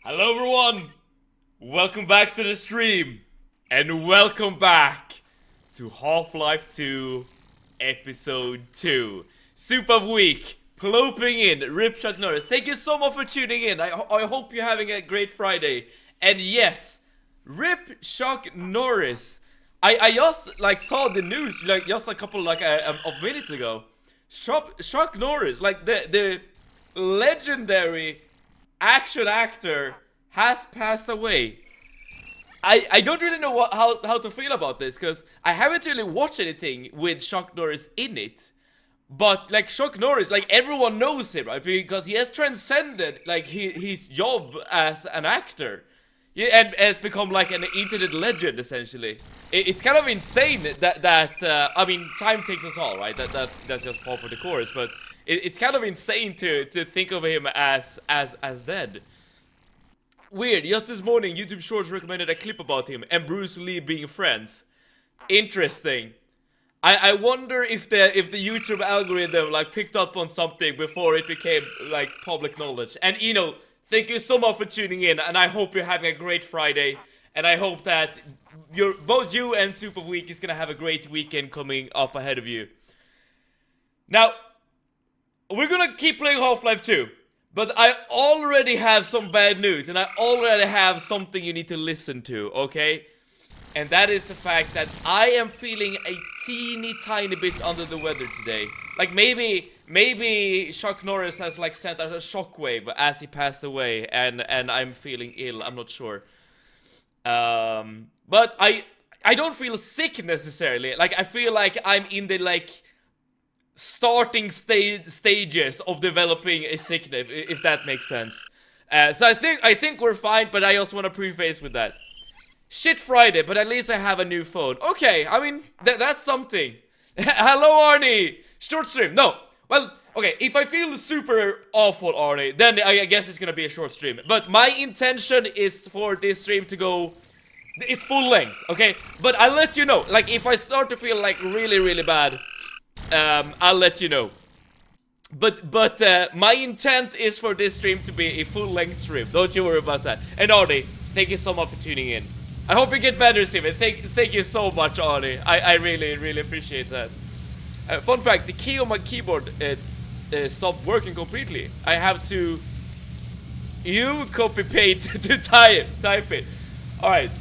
Hello everyone! Welcome back to the stream! And welcome back to Half-Life 2 Episode 2. Soup of Week, ploping in, Rip Chuck Norris. Thank you so much for tuning in. I hope you're having a great Friday. And yes, Rip Chuck Norris. I just saw the news just a couple of minutes ago. Chuck Norris, like the legendary action actor, has passed away. I don't really know how to feel about this, because I haven't really watched anything with Chuck Norris in it. But like Chuck Norris, like everyone knows him, right? Because he has transcended like his job as an actor. Yeah, and has become like an internet legend essentially. It's kind of insane that I mean, time takes us all, right? That's just par for the course. But it's kind of insane to think of him as dead. Weird. Just this morning, YouTube Shorts recommended a clip about him and Bruce Lee being friends. Interesting. I wonder if the YouTube algorithm like picked up on something before it became like public knowledge. And you know, thank you so much for tuning in, and I hope you're having a great Friday. And I hope that both you and Super Week is gonna have a great weekend coming up ahead of you. Now, we're gonna keep playing Half-Life 2, but I already have some bad news, and I already have something you need to listen to, okay? And that is the fact that I am feeling a teeny tiny bit under the weather today. Like maybe Chuck Norris has like sent out a shockwave as he passed away, and I'm feeling ill. I'm not sure. But I don't feel sick necessarily. Like I feel like I'm in the like starting stages of developing a sickness, if that makes sense. So I think we're fine. But I also want to preface with that. Shit Friday, but at least I have a new phone. Okay, I mean, that's something. Hello, Arnie! Short stream. No. Well, okay, if I feel super awful, Arnie, then I guess it's gonna be a short stream. But my intention is for this stream to go... It's full length, okay? But I'll let you know. Like, if I start to feel, like, really, really bad, I'll let you know. But my intent is for this stream to be a full-length stream. Don't you worry about that. And Arnie, thank you so much for tuning in. I hope you get better, Simon. Thank you so much, Arnie. I really, really appreciate that. Fun fact, the key on my keyboard stopped working completely. I have to... You copy-paste to type it. Alright.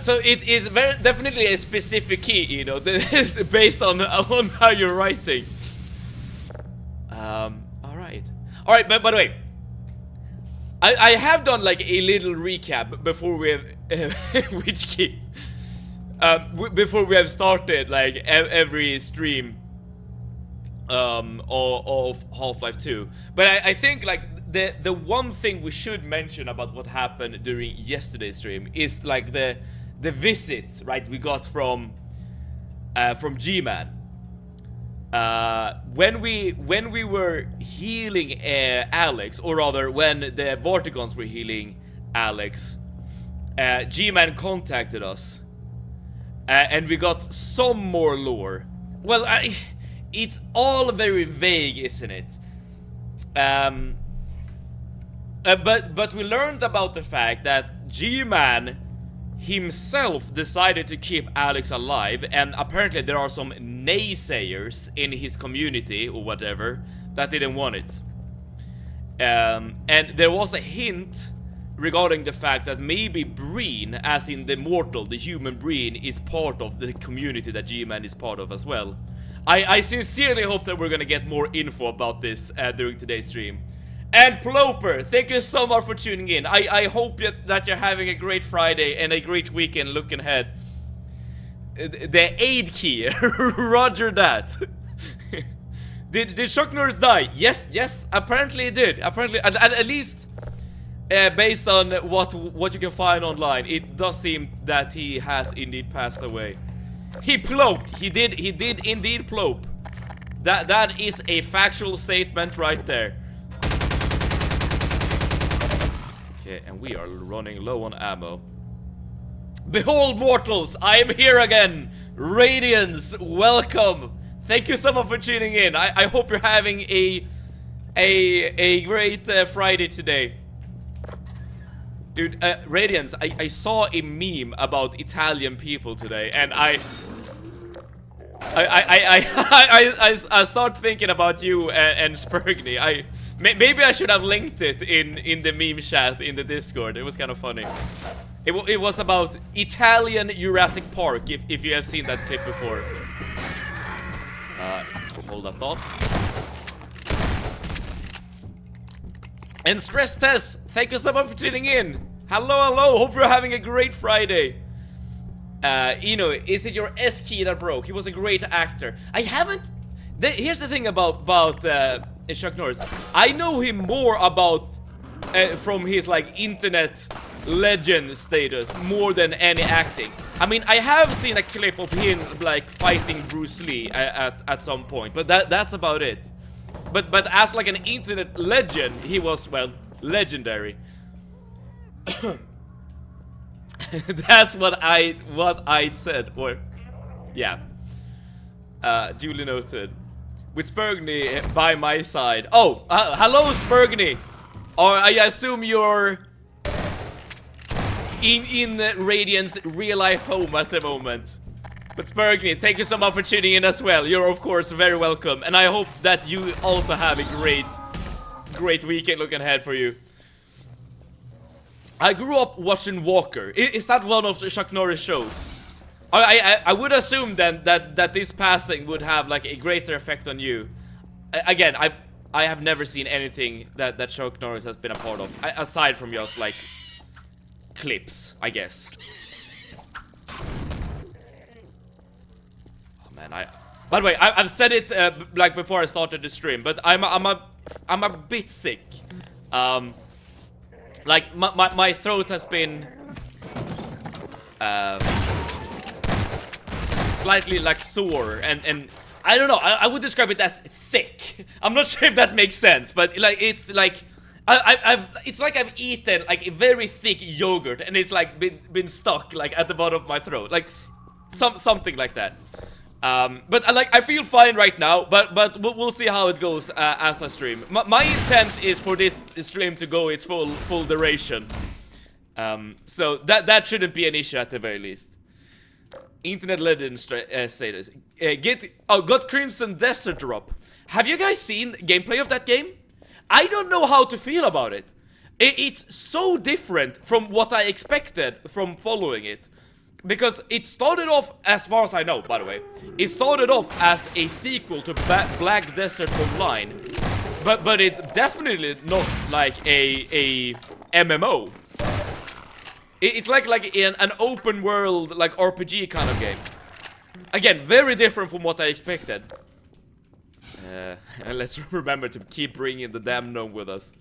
So it is very definitely a specific key, you know, based on how you're writing. Alright. Alright, but by the way, I have done like a little recap before we have which key? Before we have started like every stream of Half-Life 2. But I think like the one thing we should mention about what happened during yesterday's stream is like the visit, right, we got from G-Man. When we were healing Alex, or rather when the Vortigons were healing Alex, G-Man contacted us, and we got some more lore. Well, it's all very vague, isn't it? But we learned about the fact that G-Man himself decided to keep Alex alive, and apparently there are some naysayers in his community or whatever that didn't want it. And there was a hint regarding the fact that maybe Breen, as in the mortal, the human Breen, is part of the community that G-Man is part of as well. I sincerely hope that we're gonna get more info about this during today's stream. And Ploper, thank you so much for tuning in. I hope that you're having a great Friday and a great weekend looking ahead. The aid key, roger that. Did Chuck Norris die? Yes, apparently it did. Apparently, at least based on what you can find online, it does seem that he has indeed passed away. He ploped. He did indeed plope. That is a factual statement right there. Okay, and we are running low on ammo. Behold, mortals, I am here again. Radiance, welcome. Thank you so much for tuning in. I hope you're having a great Friday today. Dude, Radiance, I saw a meme about Italian people today, and I start thinking about you and Spurgny. Maybe I should have linked it in the meme chat in the Discord. It was kind of funny. It was about Italian Jurassic Park, if you have seen that clip before. Hold that thought. And Stress Test, thank you so much for tuning in. Hello, hope you're having a great Friday. Is it your S key that broke? He was a great actor. I haven't... Here's the thing about Chuck Norris. I know him more about... from his, like, internet legend status, more than any acting. I mean, I have seen a clip of him, like, fighting Bruce Lee at some point, but that's about it. But as, like, an internet legend, he was, well, legendary. That's what I'd said, or yeah. Duly noted. With Spurgny by my side. Oh, hello Spurgny. Or I assume you're in Radiant's real life home at the moment. But Spurgny, thank you so much for tuning in as well. You're of course very welcome, and I hope that you also have a great weekend looking ahead for you. I grew up watching Walker. Is that one of the Chuck Norris shows? I would assume then that this passing would have like a greater effect on you. Again, I have never seen anything that Chuck Norris has been a part of, aside from just like clips, I guess. Oh man, by the way, I've said it like before I started the stream, but I'm a bit sick. Like my throat has been slightly like sore and I don't know, I would describe it as thick. I'm not sure if that makes sense, but like it's like it's like I've eaten like a very thick yogurt and it's like been stuck like at the bottom of my throat, like something like that. But I feel fine right now, but we'll see how it goes as I stream. My intent is for this stream to go its full duration. So that shouldn't be an issue at the very least. Internet legend status. Got Crimson Desert drop. Have you guys seen gameplay of that game? I don't know how to feel about it. It's so different from what I expected from following it. Because it started off, as far as I know, by the way, it started off as a sequel to Black Desert Online, but it's definitely not like a MMO. It's like an open world, like RPG kind of game. Again, very different from what I expected. And let's remember to keep bringing the damn gnome with us.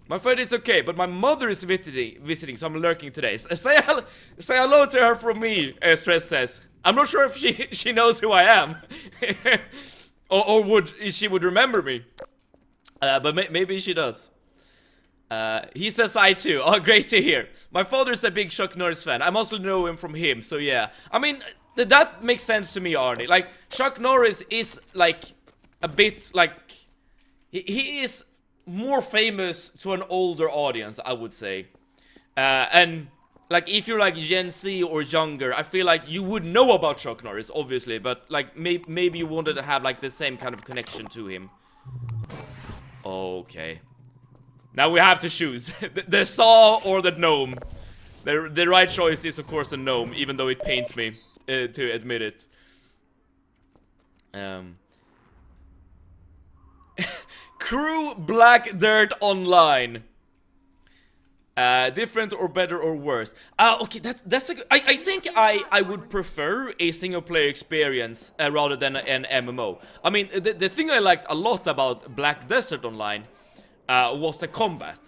My friend is okay, but my mother is visiting, so I'm lurking today. Say hello to her from me, Stress says. I'm not sure if she knows who I am. or she would remember me. But maybe she does. He says I too. Oh, great to hear. My father's a big Chuck Norris fan. I mostly know him from him, so yeah. I mean, that makes sense to me, Arnie. Like, Chuck Norris is, like, a bit, like... He is... more famous to an older audience, I would say. And like if you're like Gen Z or younger, I feel like you would know about Chuck Norris, obviously, but like maybe you wanted to have like the same kind of connection to him. Okay. Now we have to choose the saw or the gnome. The right choice is of course the gnome, even though it pains me to admit it. Crew Black Dirt Online. Different or better or worse? Okay, that's a good... I think I would prefer a single player experience rather than an MMO. I mean, the thing I liked a lot about Black Desert Online was the combat.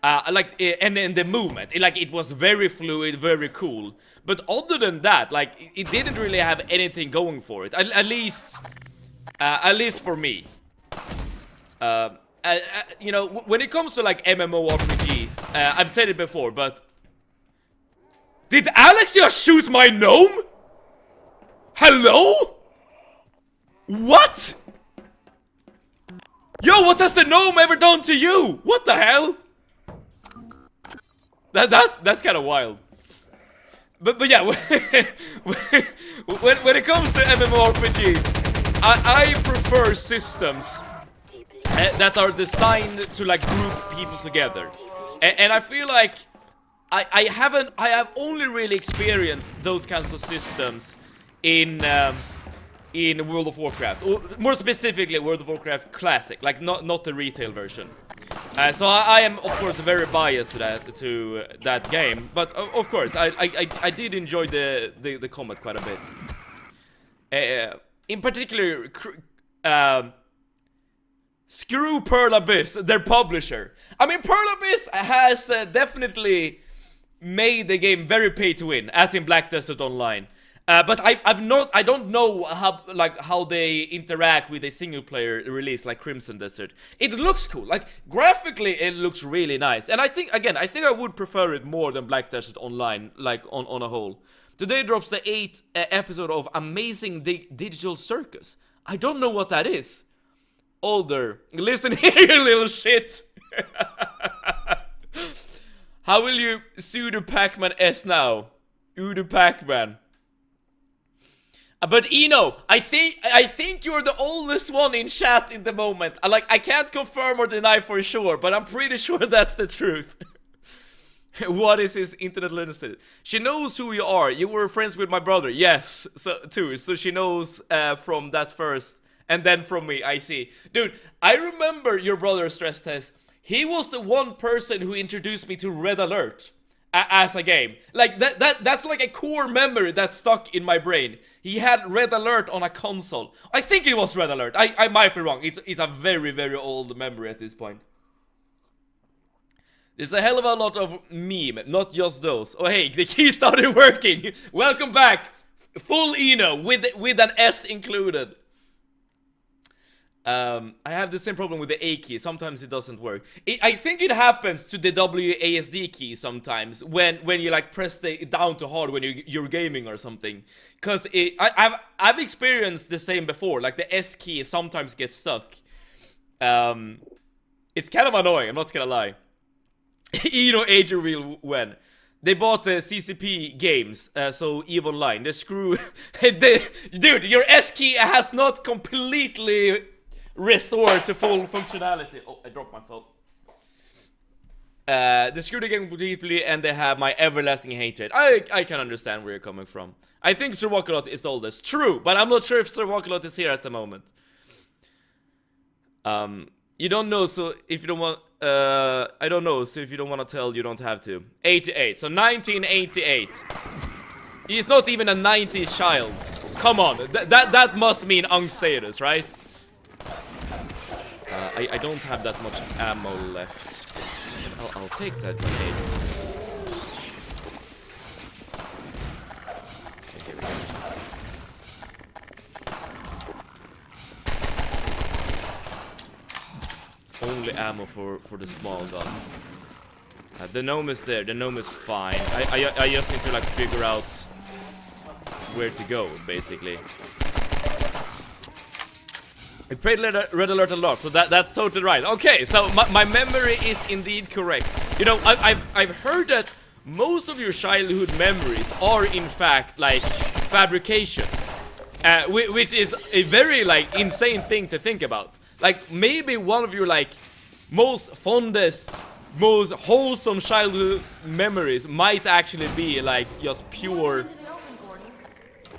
And the movement. It was very fluid, very cool. But other than that, like, it didn't really have anything going for it. At least for me. You know, when it comes to like MMORPGs, I've said it before, but did Alex just shoot my gnome? Hello? What? Yo, what has the gnome ever done to you? What the hell? That's kind of wild. But yeah, when it comes to MMORPGs, I prefer systems that are designed to like group people together, and I feel like I have only really experienced those kinds of systems in in World of Warcraft, or more specifically World of Warcraft Classic, like not the retail version. So I am of course very biased to that game, but of course I did enjoy the combat quite a bit. In particular, screw Pearl Abyss, their publisher. I mean, Pearl Abyss has definitely made the game very pay to win, as in Black Desert Online. But I don't know how they interact with a single player release like Crimson Desert. It looks cool, like graphically it looks really nice, and I think I would prefer it more than Black Desert Online, like on a whole. Today drops the 8th episode of Amazing Digital Circus. I don't know what that is. Older, listen here, you little shit. How will you sudo Pac-Man S now? Udo Pac-Man. But Eno, I think you're the oldest one in chat in the moment. I can't confirm or deny for sure, but I'm pretty sure that's the truth. What is his internet learning? She knows who you are. You were friends with my brother. Yes, so she knows from that first, and then from me. I see, dude. I remember your brother's stress test. He was the one person who introduced me to Red Alert as a game. Like that's like a core memory that's stuck in my brain. He had Red Alert on a console. I think it was Red Alert. I might be wrong. It's a very, very old memory at this point. There's a hell of a lot of meme, not just those. Oh hey, the key started working. Welcome back. Full Eno with an S included. I have the same problem with the A key. Sometimes it doesn't work. I think it happens to the WASD key sometimes when you like press it down too hard when you're gaming or something. Cause I've experienced the same before. Like the S key sometimes gets stuck. It's kind of annoying. I'm not gonna lie. You know, age reveal when they bought the CCP games, so EVE Online. They screw, dude. Your S key has not completely restored to full functionality. Oh, I dropped my phone. They screw the game completely, and they have my everlasting hatred. I can understand where you're coming from. I think Sir Walkalot is the oldest. True, but I'm not sure if Sir Walkalot is here at the moment. You don't know, so if you don't want, I don't know, so if you don't want to tell, you don't have to. 88, so 1988. He's not even a 90s child. Come on, that must mean Unstatus, right? I don't have that much ammo left. I'll take that grenade. Okay, here we go. Only ammo for the small gun. The gnome is there. The gnome is fine. I just need to like figure out where to go, basically. I played Red Alert a lot, so that's totally right. Okay, so my memory is indeed correct. You know, I've heard that most of your childhood memories are in fact like fabrications, which is a very like insane thing to think about. Like maybe one of your like most fondest, most wholesome childhood memories might actually be like just pure.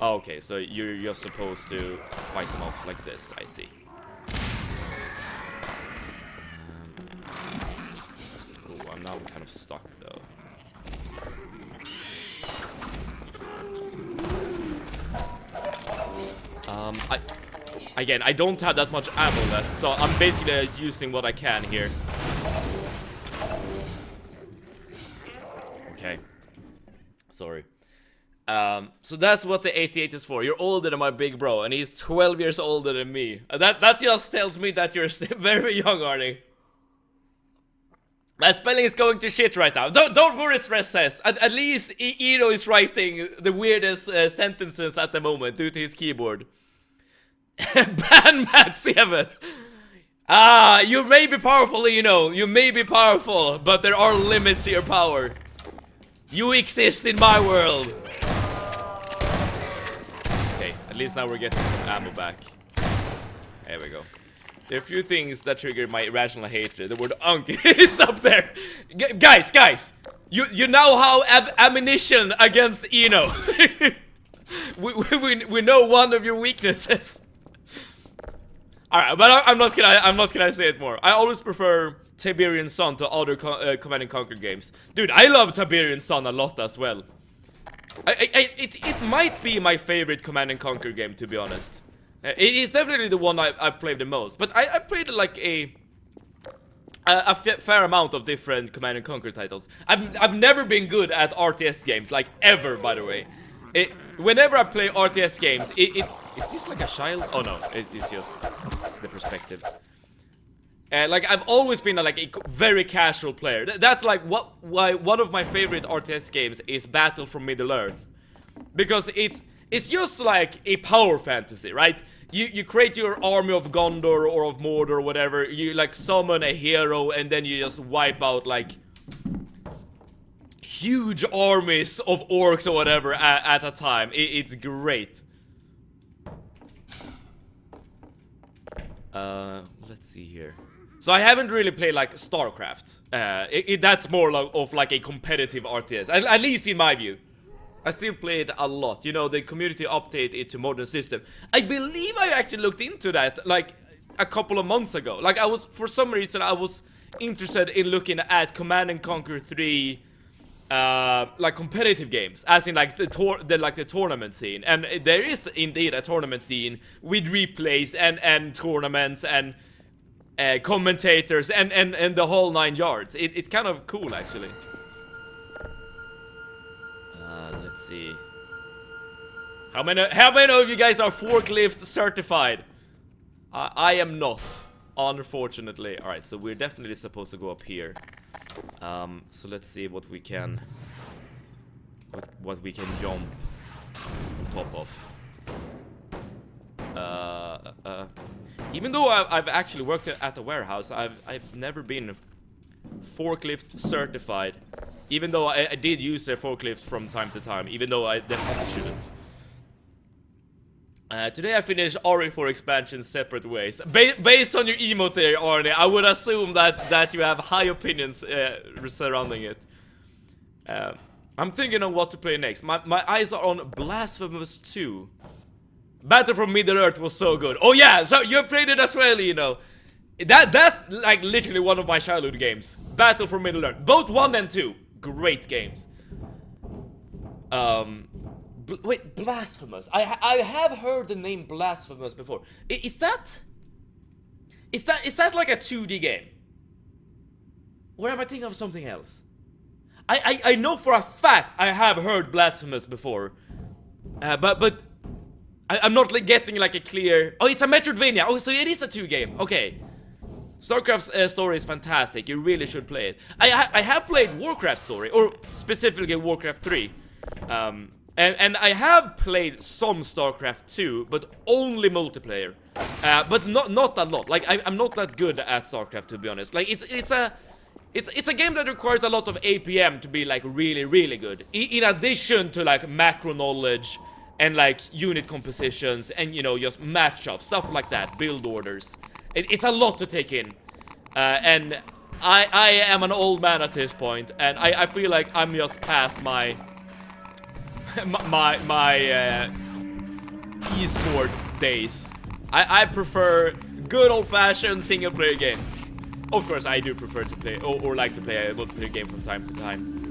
Oh, okay, so you're supposed to fight them off like this, I see. Oh, I'm now kind of stuck though. Again, I don't have that much ammo left, so I'm basically using what I can here. Okay. Sorry. So that's what the 88 is for. You're older than my big bro, and he's 12 years older than me. That just tells me that you're still very young, Arnie. My spelling is going to shit right now. Don't worry, Stress says. At least Eno is writing the weirdest sentences at the moment due to his keyboard. Ban Matt 7. You may be powerful, Eno. You may be powerful, but there are limits to your power. You exist in my world. At least now we're getting some ammo back. There we go. There are a few things that trigger my irrational hatred. The word unk is up there. Guys, you now have ammunition against Eno. we know one of your weaknesses. Alright, but I'm not gonna say it more. I always prefer Tiberian Sun to other Command and Conquer games. Dude, I love Tiberian Sun a lot as well. It might be my favorite Command and Conquer game, to be honest. It is definitely the one I played the most. But I played like a fair amount of different Command and Conquer titles. I've never been good at RTS games, like ever, by the way. Whenever I play RTS games, is this like a child? Oh no, it's just the perspective. Like I've always been a very casual player. That's like why one of my favorite RTS games is Battle for Middle-earth, because it's just like a power fantasy, right? You create your army of Gondor or of Mordor or whatever. You like summon a hero and then you just wipe out like huge armies of orcs or whatever at a time. It's great. Let's see here. So I haven't really played like StarCraft. That's more of like a competitive RTS, at least in my view. I still play it a lot. You know, the community update it to modern system. I believe I actually looked into that like a couple of months ago. Like for some reason I was interested in looking at Command and Conquer 3 like competitive games, as in like the tournament scene. And there is indeed a tournament scene with replays and tournaments and commentators and the whole 9 yards. It's kind of cool, actually. Let's see. How many of you guys are forklift certified? I am not, unfortunately. All right, so we're definitely supposed to go up here. So let's see what we can jump on top of. Even though I've actually worked at a warehouse, I've never been forklift certified. Even though I did use a forklift from time to time, even though I definitely shouldn't. Today I finished RE4 expansion separate ways. Based on your emote there, Arne, I would assume that you have high opinions surrounding it. I'm thinking on what to play next. My eyes are on Blasphemous 2. Battle for Middle-earth was so good. Oh yeah, so you played it as well, you know. That's like literally one of my childhood games. Battle for Middle-earth. Both 1 and 2. Great games. Wait, Blasphemous. I have heard the name Blasphemous before. Is that like a 2D game? Or am I thinking of something else? I know for a fact I have heard Blasphemous before. But I'm not like getting like a clear... Oh, it's a Metroidvania. Oh, so it is a 2 game. Okay. StarCraft's story is fantastic. You really should play it. I have played Warcraft story, or specifically Warcraft 3. And I have played some StarCraft 2, but only multiplayer. But not a lot. Like I'm not that good at StarCraft, to be honest. Like it's a game that requires a lot of APM to be like really good. In addition to like macro knowledge and like unit compositions and, you know, just matchups, stuff like that, build orders. It's a lot to take in. And I am an old man at this point, and I feel like I'm just past my esport days. I prefer good old-fashioned single-player games. Of course, I do prefer to play or like to play a multiplayer game from time to time.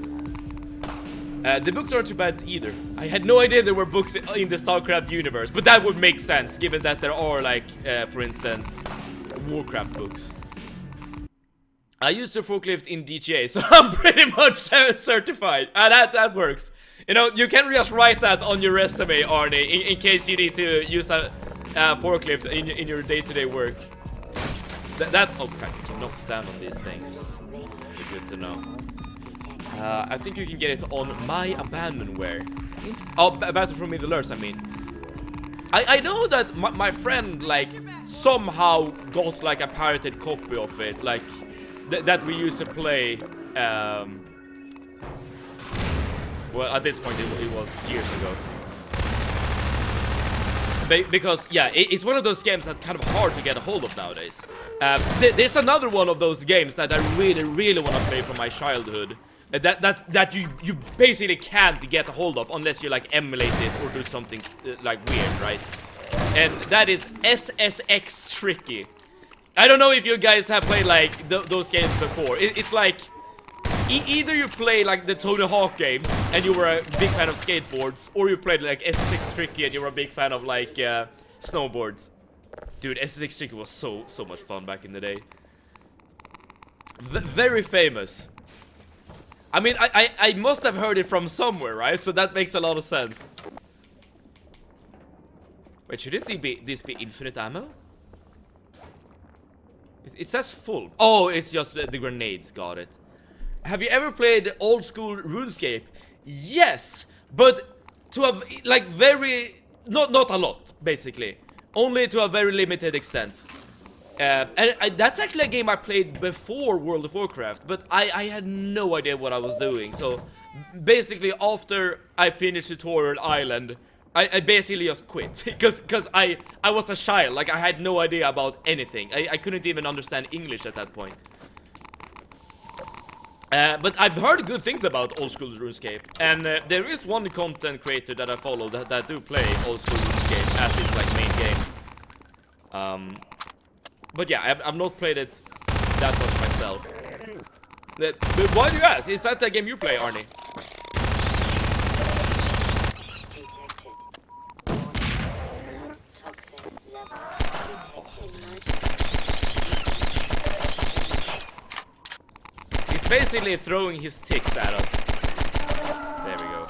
The books aren't too bad either. I had no idea there were books in the StarCraft universe, but that would make sense given that there are like, for instance, Warcraft books. I used the forklift in DGA, so I'm pretty much certified. That works. You know, you can just write that on your resume, Arne, in case you need to use a forklift in your day-to-day work. Oh crap, you cannot stand on these things. Good to know. I think you can get it on My Abandonware. Oh, Battle for Middle-earth, I mean. I know that my friend, like, somehow got, like, a pirated copy of it, like, that we used to play, well, at this point, it was years ago. Because, yeah, it's one of those games that's kind of hard to get a hold of nowadays. There's another one of those games that I really want to play from my childhood. That you basically can't get a hold of unless you like emulate it or do something like weird, right? And that is SSX Tricky. I don't know if you guys have played like those games before. It's like either you play like the Tony Hawk games and you were a big fan of skateboards, or you played like SSX Tricky and you were a big fan of like snowboards. Dude, SSX Tricky was so much fun back in the day. Very famous. I mean, I must have heard it from somewhere, right? So that makes a lot of sense. Wait, shouldn't this be infinite ammo? It says full. Oh, it's just the grenades, got it. Have you ever played old school RuneScape? Yes, but to a like very not a lot, basically. Only to a very limited extent. And that's actually a game I played before World of Warcraft, but I had no idea what I was doing. So basically, after I finished Tutorial Island, I basically just quit because I was a child. Like, I had no idea about anything. I couldn't even understand English at that point. But I've heard good things about old school RuneScape, and there is one content creator that I follow that do play old school RuneScape as its like main game. But yeah, I've not played it that much myself. But why do you ask? Is that the game you play, Arnie? It's basically throwing his ticks at us. There we go.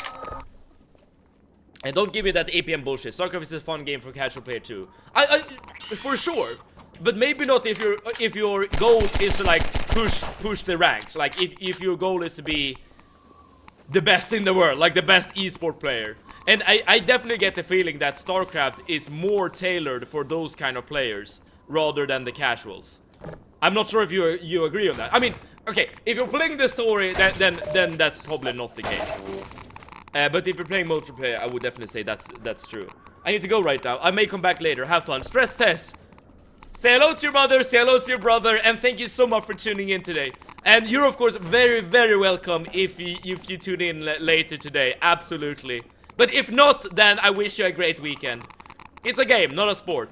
And don't give me that APM bullshit. StarCraft is a fun game for casual player too. I for sure. But maybe not if your goal is to like push the ranks. Like if your goal is to be the best in the world, like the best esport player. And I definitely get the feeling that StarCraft is more tailored for those kind of players rather than the casuals. I'm not sure if you agree on that. I mean, okay, if you're playing the story, then that's probably not the case. But if you're playing multiplayer, I would definitely say that's true. I need to go right now. I may come back later. Have fun. Stress test. Say hello to your mother, say hello to your brother, and thank you so much for tuning in today. And you're of course very, very welcome if you tune in later today, absolutely. But if not, then I wish you a great weekend. It's a game, not a sport.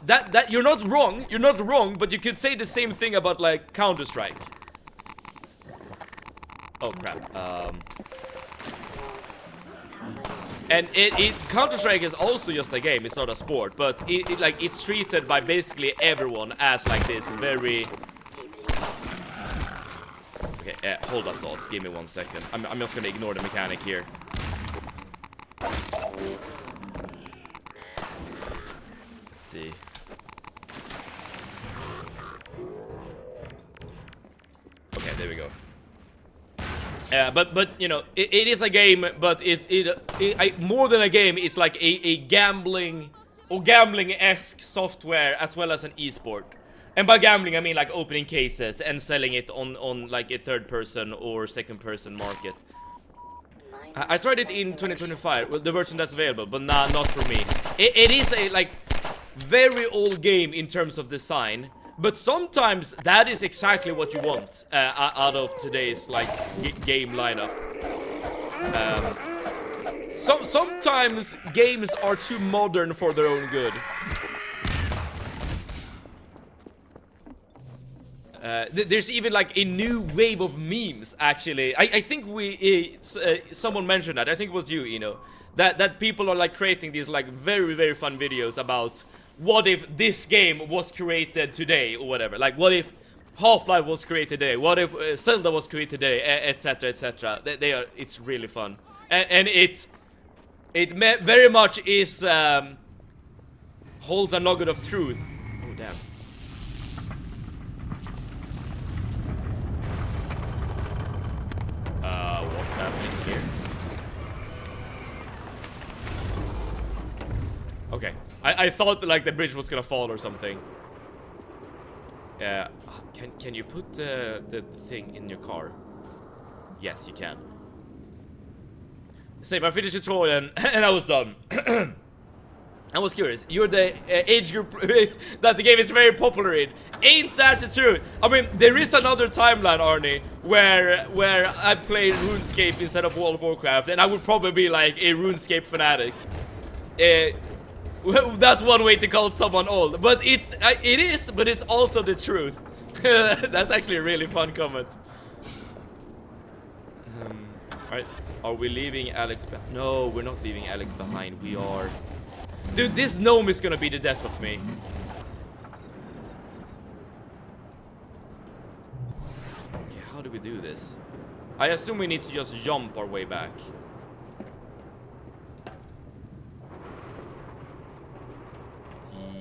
That you're not wrong, but you could say the same thing about like Counter-Strike. Oh crap. And Counter-Strike is also just a game, it's not a sport, but it's treated by basically everyone as like this very... Okay, hold that thought, give me 1 second. I'm just gonna ignore the mechanic here. Let's see. Okay, there we go. But you know, it is a game, but more than a game, it's like a gambling or gambling-esque software as well as an esport. And by gambling, I mean like opening cases and selling it on like a third-person or second-person market. I tried it in 2025, well, the version that's available, but nah, not for me. It is a like very old game in terms of design. But sometimes that is exactly what you want out of today's like game lineup. Sometimes games are too modern for their own good. There's even like a new wave of memes. Actually, I think someone mentioned that. I think it was you, Eno. That people are like creating these like very, very fun videos about. What if this game was created today, or whatever? Like, what if Half-Life was created today? What if Zelda was created today, etc., etc. It's really fun, and it very much is holds a nugget of truth. Oh damn! What's happening here? Okay. I thought like the bridge was gonna fall or something. Yeah. Can you put the thing in your car? Yes, you can. Same. I finished the tutorial and I was done. I was curious. You're the age group that the game is very popular in. Ain't that the truth? I mean, there is another timeline, Arnie, where I played RuneScape instead of World of Warcraft, and I would probably be like a RuneScape fanatic. Well, that's one way to call someone old, but it is, but it's also the truth. That's actually a really fun comment. Alright, are we leaving Alex behind? No, we're not leaving Alex behind. We are. Dude, this gnome is gonna be the death of me. Okay, how do we do this? I assume we need to just jump our way back.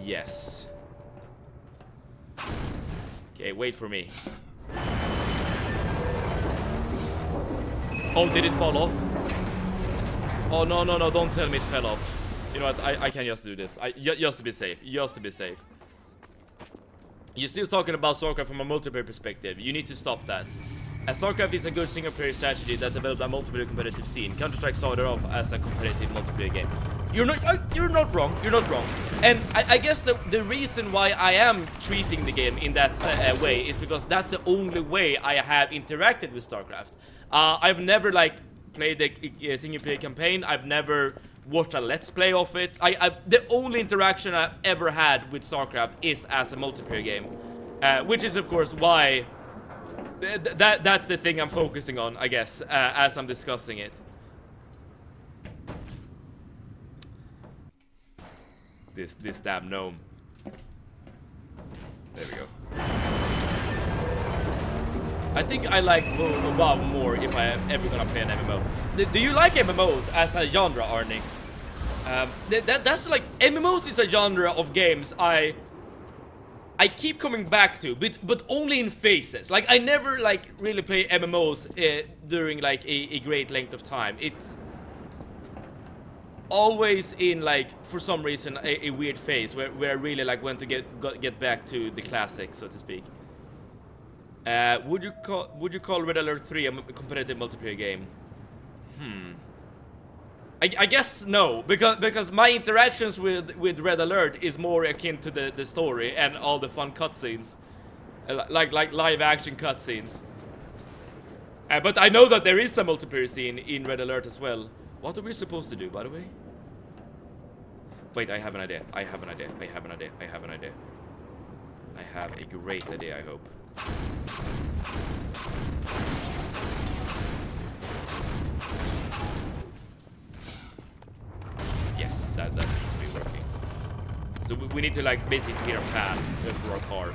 Yes. Okay, wait for me. Oh, did it fall off? Oh, no, no, no, don't tell me it fell off. You know what, I can just do this. Just to be safe. Just to be safe. You're still talking about StarCraft from a multiplayer perspective. You need to stop that. StarCraft is a good single-player strategy that developed a multiplayer competitive scene. Counter-Strike started off as a competitive multiplayer game. You're not wrong. You're not wrong. And I guess the reason why I am treating the game in that way is because that's the only way I have interacted with StarCraft. I've never like played the single-player campaign. I've never watched a let's play of it. The only interaction I've ever had with StarCraft is as a multiplayer game, which is of course why that's the thing I'm focusing on, I guess, as I'm discussing it. This damn gnome. There we go. I think I like WoW more if I am ever gonna play an MMO. Do you like MMOs as a genre, Arnie? That's like, MMOs is a genre of games I keep coming back to, but only in phases. Like, I never like really play MMOs during like a great length of time. It's always in like, for some reason, a weird phase where I really like want to get back to the classics, so to speak. Would you call Red Alert 3 a competitive multiplayer game? I guess no, because my interactions with Red Alert is more akin to the story and all the fun cutscenes, like live action cutscenes. But I know that there is a multiplayer scene in Red Alert as well. What are we supposed to do, by the way? Wait, I have an idea. I have an idea. I have an idea. I have an idea. I have a great idea, I hope. Yes, that seems to be working. So we need to like basically clear a path for our car.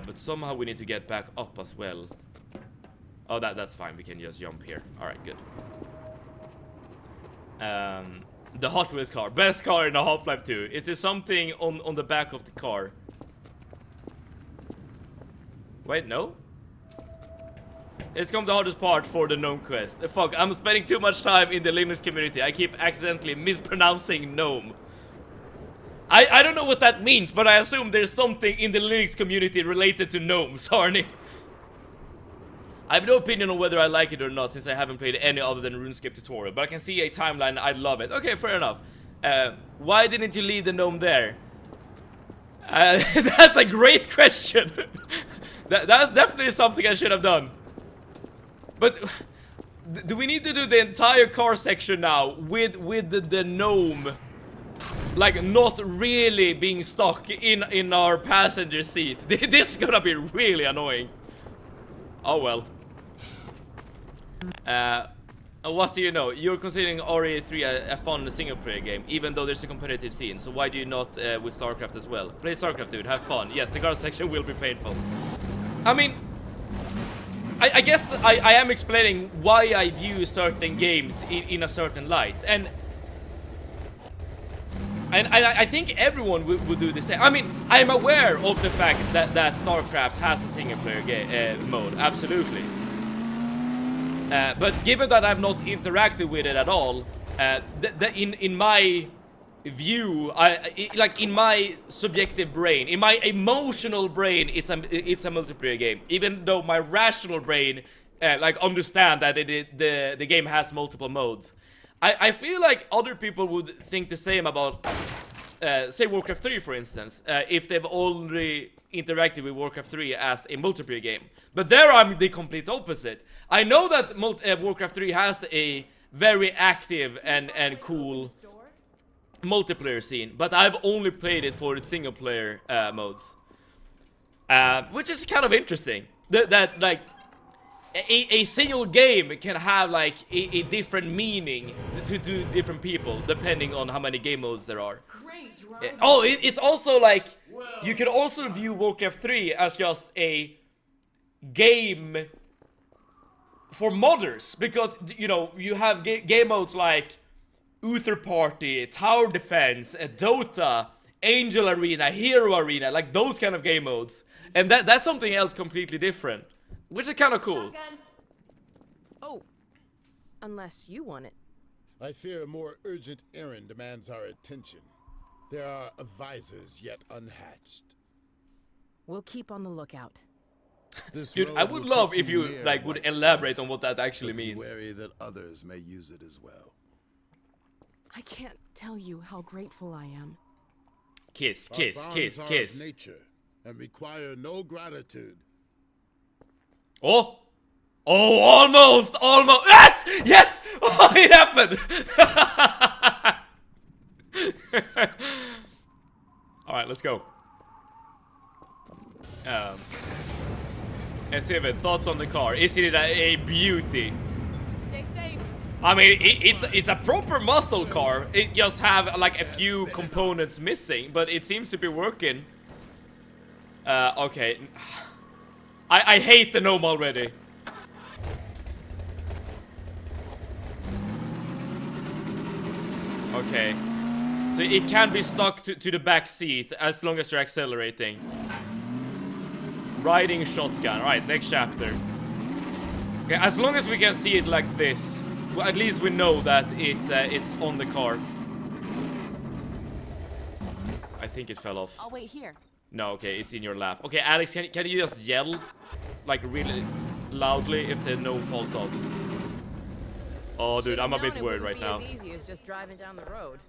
But somehow we need to get back up as well. Oh, that's fine. We can just jump here. All right, good. The Hot Wheels car, best car in the Half-Life 2. Is there something on the back of the car? Wait, no? It's come the hardest part for the gnome quest. Fuck, I'm spending too much time in the Linux community. I keep accidentally mispronouncing gnome. I don't know what that means, but I assume there's something in the Linux community related to gnomes, Arnie. I have no opinion on whether I like it or not, since I haven't played any other than RuneScape tutorial, but I can see a timeline, I'd love it. Okay, fair enough. Why didn't you leave the gnome there? That's a great question. That's definitely something I should have done. But do we need to do the entire car section now with the gnome, like, not really being stuck in our passenger seat? This is gonna be really annoying. Oh well. What do you know? You're considering RE3 a fun single-player game, even though there's a competitive scene. So why do you not with StarCraft as well? Play StarCraft, dude. Have fun. Yes, the car section will be painful. I mean, I guess I am explaining why I view certain games in a certain light, and I think everyone would do the same. I mean, I am aware of the fact that StarCraft has a single-player mode, absolutely. But given that I've not interacted with it at all, in my view, like in my subjective brain, in my emotional brain, it's a multiplayer game. Even though my rational brain, like, understand that the game has multiple modes. I feel like other people would think the same about, say, Warcraft 3, for instance, if they've already interacted with Warcraft 3 as a multiplayer game. But there I'm the complete opposite. I know that Warcraft 3 has a very active and cool multiplayer scene, but I've only played it for its single player modes. Which is kind of interesting. That like a single game can have like a different meaning to different people depending on how many game modes there are. Oh, it's also like you can also view Warcraft 3 as just a game for modders, because you know you have game modes like Uther Party, Tower Defense, Dota, Angel Arena, Hero Arena, like those kind of game modes, and that's something else completely different, which is kind of cool. Shotgun. Oh, unless you want it. I fear a more urgent errand demands our attention. There are advisors yet unhatched. We'll keep on the lookout. This Dude, road I would will love take if you near like would what elaborate is, on what that actually but be means. wary that others may use it as well. I can't tell you how grateful I am. Kiss, Our kiss, bonds kiss, are of kiss. nature and require no gratitude. Oh! Oh, almost! Almost! Yes! Yes! Oh, it happened! Alright, let's go. And Steven, thoughts on the car? Is it a beauty? Stay safe. I mean, it's a proper muscle car. It just have like a few components missing, but it seems to be working. Okay. I hate the gnome already. Okay. So it can be stuck to the back seat as long as you're accelerating. Riding shotgun. Alright, next chapter. Okay, as long as we can see it like this, well, at least we know that it's on the car. I think it fell off. I'll wait here. No, okay, it's in your lap. Okay, Alex, can you just yell, like, really loudly if the gnome falls off? Oh, dude, I'm a bit worried right now. As easy as just driving down the road.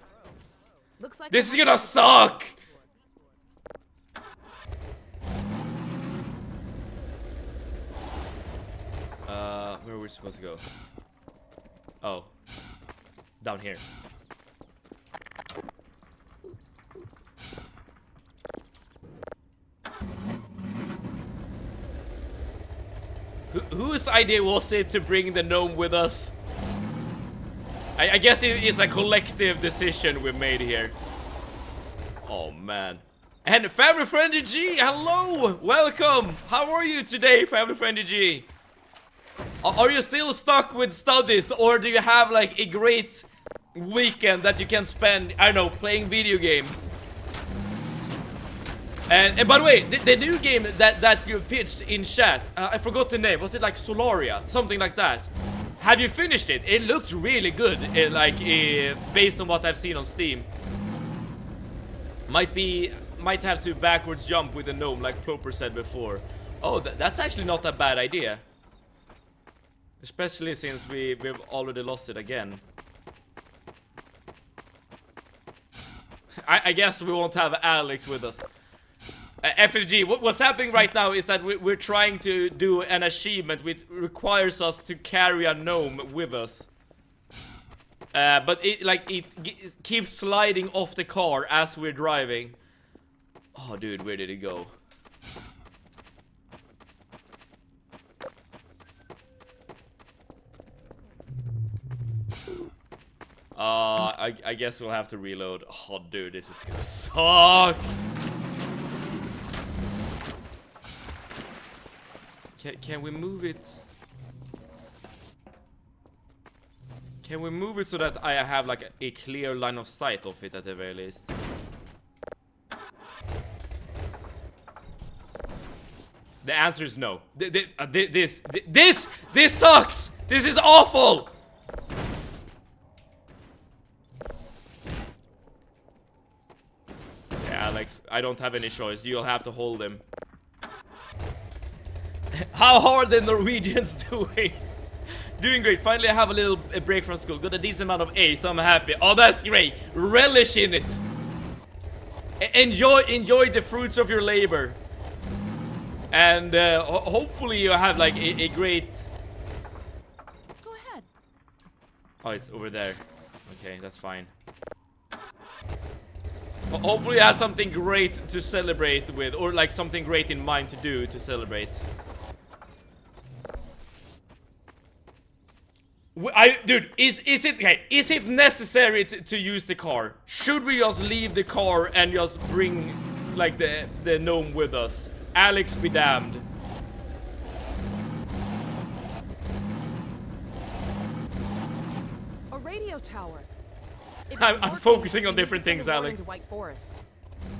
Looks like This is gonna suck! Where are we supposed to go? Oh. Down here. Whose idea was it to bring the gnome with us? I guess it is a collective decision we made here. Oh man. And Family Friendly G, hello! Welcome! How are you today, Family Friendly G? Are you still stuck with studies, or do you have like a great weekend that you can spend, I don't know, playing video games? And by the way, the new game that you pitched in chat, I forgot the name. Was it like Solaria? Something like that. Have you finished it? It looks really good, based on what I've seen on Steam. Might have to backwards jump with the gnome, like Proper said before. Oh, that's actually not a bad idea. Especially since we've already lost it again. I guess we won't have Alex with us. FFG, what's happening right now is that we're trying to do an achievement which requires us to carry a gnome with us. But it keeps sliding off the car as we're driving. Oh, dude, where did it go? I guess we'll have to reload. Oh, dude, this is gonna suck. Can we move it? Can we move it so that I have like a clear line of sight of it at the very least? The answer is no. This sucks. This is awful. Yeah, Alex, I don't have any choice. You'll have to hold him. How hard the Norwegians doing? Doing great. Finally, I have a little break from school. Got a decent amount of A's, so I'm happy. Oh, that's great. Relish in it. Enjoy the fruits of your labor. And hopefully you have like a great... Go ahead. Oh, it's over there. Okay, that's fine. Hopefully you have something great to celebrate with, or like something great in mind to do to celebrate. Dude, is it necessary to use the car? Should we just leave the car and just bring like the gnome with us? Alex be damned. A radio tower. If I'm it's working, focusing on we need different to send things, a warning Alex. to White Forest.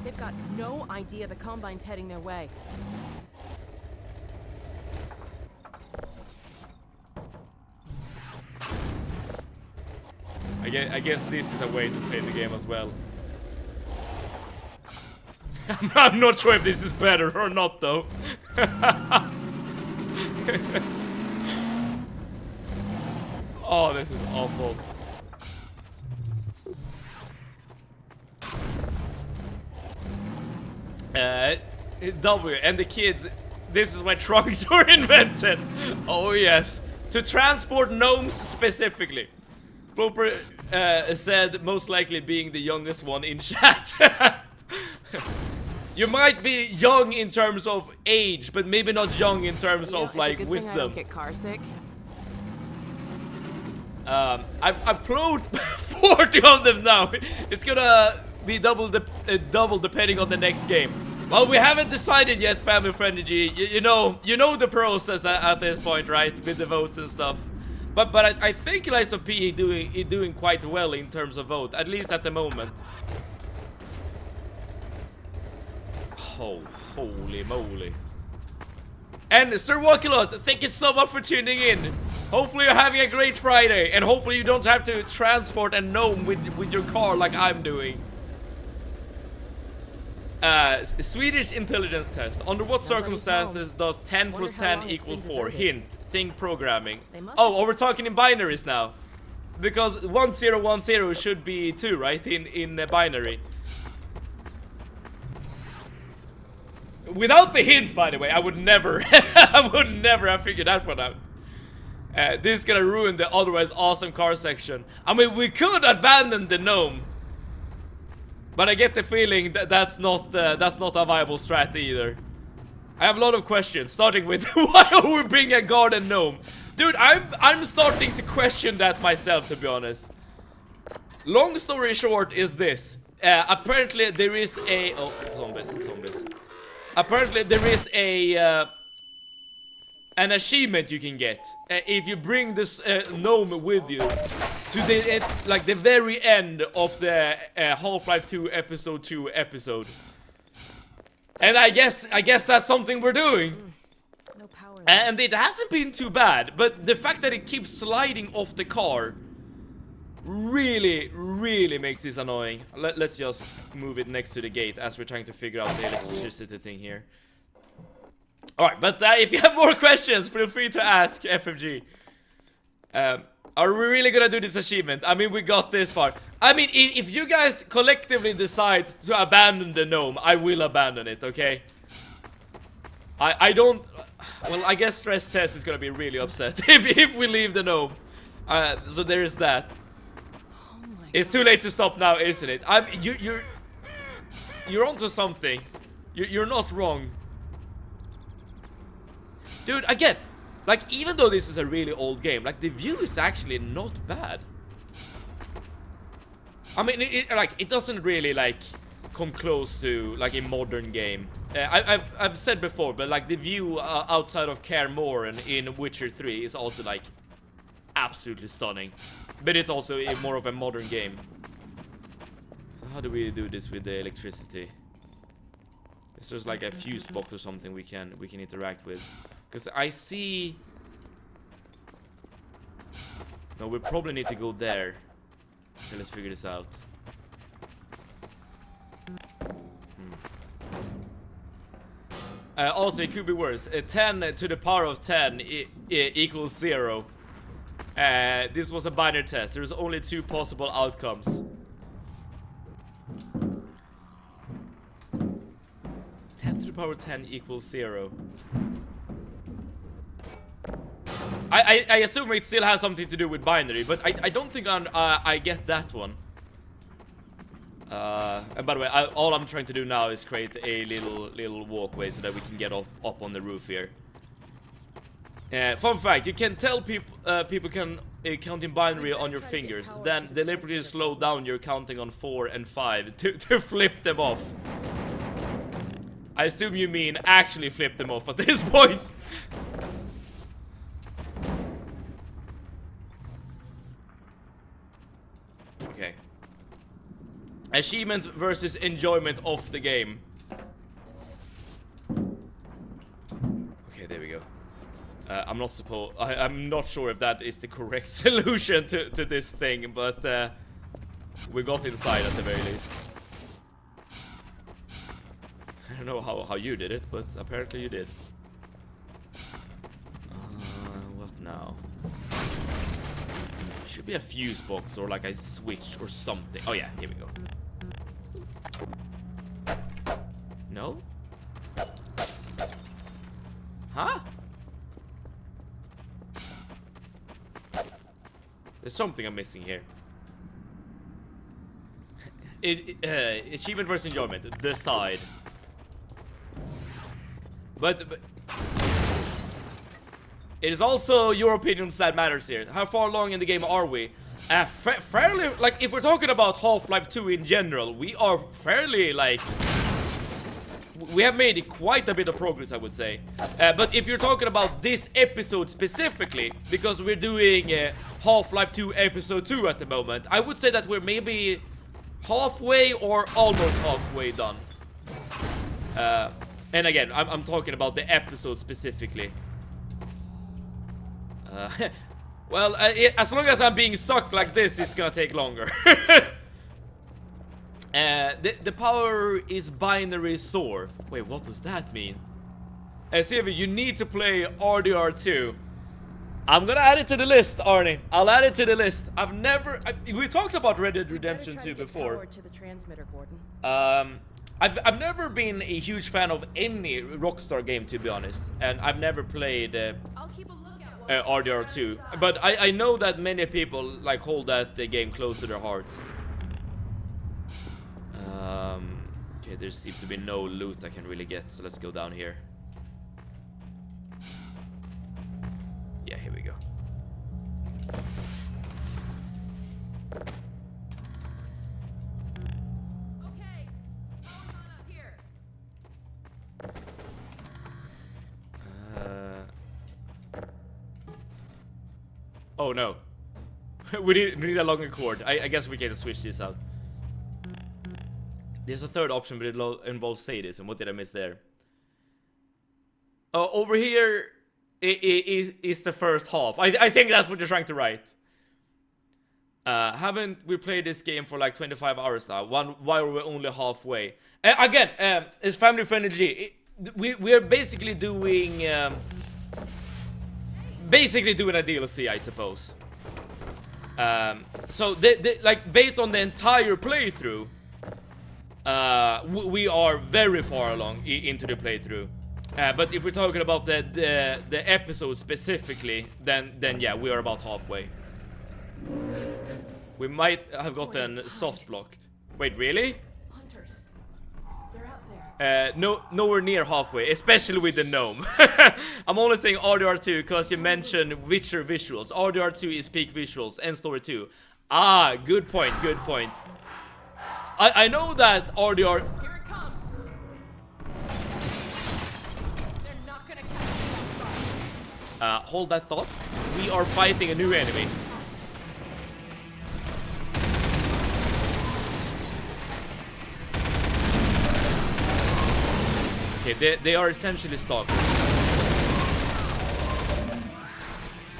They've got no idea the Combine's heading their way. I guess this is a way to play the game as well. I'm not sure if this is better or not, though. Oh, this is awful. W and the kids. This is why trunks were invented. Oh yes, to transport gnomes specifically. Proper said, most likely being the youngest one in chat. You might be young in terms of age, but maybe not young in terms of like wisdom. I don't get car sick. I've cloned 40 of them now. It's gonna be double depending on the next game. Well, we haven't decided yet, Family Friendly G. You know the process at this point, right? With the votes and stuff. But I think Lies of P is doing quite well in terms of vote, at least at the moment. Oh, holy moly. And Sir Walkalot, thank you so much for tuning in. Hopefully you're having a great Friday, and hopefully you don't have to transport a gnome with your car like I'm doing. Swedish intelligence test. Under what circumstances does 10 plus 10 equal 4? Hint. Think programming. Oh, we're talking in binaries now. Because 1010 should be 2, right? In binary. Without the hint, by the way, I would never have figured that one out. This is gonna ruin the otherwise awesome car section. I mean, we could abandon the gnome, but I get the feeling that that's not a viable strat either. I have a lot of questions, starting with why are we bringing a garden gnome? Dude, I'm starting to question that myself, to be honest. Long story short is this. Apparently there is a... Oh, zombies. Apparently there is a... an achievement you can get if you bring this gnome with you to the very end of the Half-Life 2 episode 2 episode. And I guess that's something we're doing. No power. And it hasn't been too bad, but the fact that it keeps sliding off the car really makes this annoying. Let's just move it next to the gate as we're trying to figure out the electricity thing here. Alright, but if you have more questions, feel free to ask, FFG. Are we really gonna do this achievement? I mean, we got this far. I mean, if you guys collectively decide to abandon the gnome, I will abandon it, okay? I don't... Well, I guess Stress Test is gonna be really upset if we leave the gnome. So there is that. Oh my It's too late to stop now, isn't it? You're onto something. You're not wrong. Dude, again, like, even though this is a really old game, like, the view is actually not bad. I mean, it doesn't really, like, come close to, like, a modern game. I've said before, but, like, the view outside of Kaer Morhen in Witcher 3 is also, like, absolutely stunning. But it's also more of a modern game. So how do we do this with the electricity? Is there like a fuse box or something we can interact with? Because I see... No, we probably need to go there. Okay, let's figure this out. Also, it could be worse. 10 to the power of 10 equals 0. This was a binary test. There's only 2 possible outcomes. 10 to the power 10 equals 0. I assume it still has something to do with binary, but I don't think I get that one. And by the way, all I'm trying to do now is create a little walkway so that we can get up on the roof here. Fun fact, you can tell people can count in binary on your fingers, then deliberately slow down your counting on 4 and 5 to flip them off. I assume you mean actually flip them off at this point. Okay. Achievement versus enjoyment of the game. Okay, there we go. I'm not sure if that is the correct solution to this thing, but we got inside at the very least. I don't know how you did it, but apparently you did. What now? Should be a fuse box or like a switch or something. Oh yeah, here we go. No? Huh? There's something I'm missing here. Achievement versus enjoyment. Decide. But it is also your opinions that matters here. How far along in the game are we? Fairly, like, if we're talking about Half-Life 2 in general, we are fairly, like, we have made quite a bit of progress, I would say. But if you're talking about this episode specifically, because we're doing Half-Life 2 episode 2 at the moment, I would say that we're maybe halfway or almost halfway done. And again, I'm talking about the episode specifically. Well, as long as I'm being stuck like this, it's gonna take longer. The power is binary soar. Wait, what does that mean? Silver, you need to play RDR2. I'm gonna add it to the list, Arnie. I'll add it to the list. We talked about Red Dead Redemption 2 before. To the transmitter, Gordon. I've never been a huge fan of any Rockstar game, to be honest, and I've never played I'll keep a lookout. RDR2, but I know that many people like hold that game close to their hearts. Okay, there seems to be no loot I can really get, so let's go down here. Yeah, here we go. Okay, going on up here. Oh no. we need a longer cord. I guess we can switch this out. There's a third option, but it involves sadism. What did I miss there? Over here is the first half. I think that's what you're trying to write. Haven't we played this game for like 25 hours now? Why are we only halfway? Again, it's family friendly. We're basically doing a DLC, I suppose. So like based on the entire playthrough, we are very far along into the playthrough. But if we're talking about the episode specifically, then yeah, we are about halfway. We might have gotten soft blocked. Wait, really? Hunters. They're out there. Nowhere near halfway, especially with the gnome. I'm only saying RDR2 because you mentioned Witcher visuals. RDR2 is peak visuals and story 2. Ah, good point, good point. I know that RDR... Here it comes. They're not gonna catch me off guard. Hold that thought. We are fighting a new enemy. Okay, they are essentially stalkers.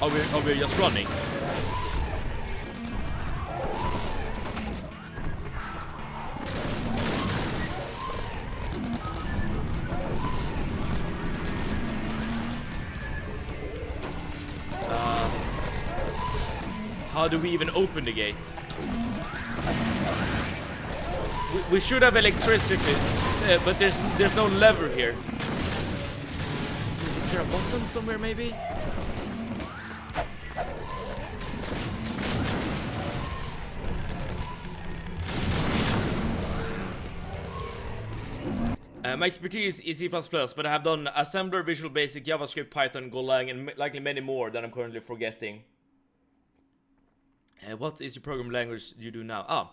Are we just running? How do we even open the gate? We should have electricity, but there's no lever here. Is there a button somewhere, maybe? My expertise is C++, but I have done assembler, Visual Basic, JavaScript, Python, Golang, and likely many more that I'm currently forgetting. What is your program language you do now?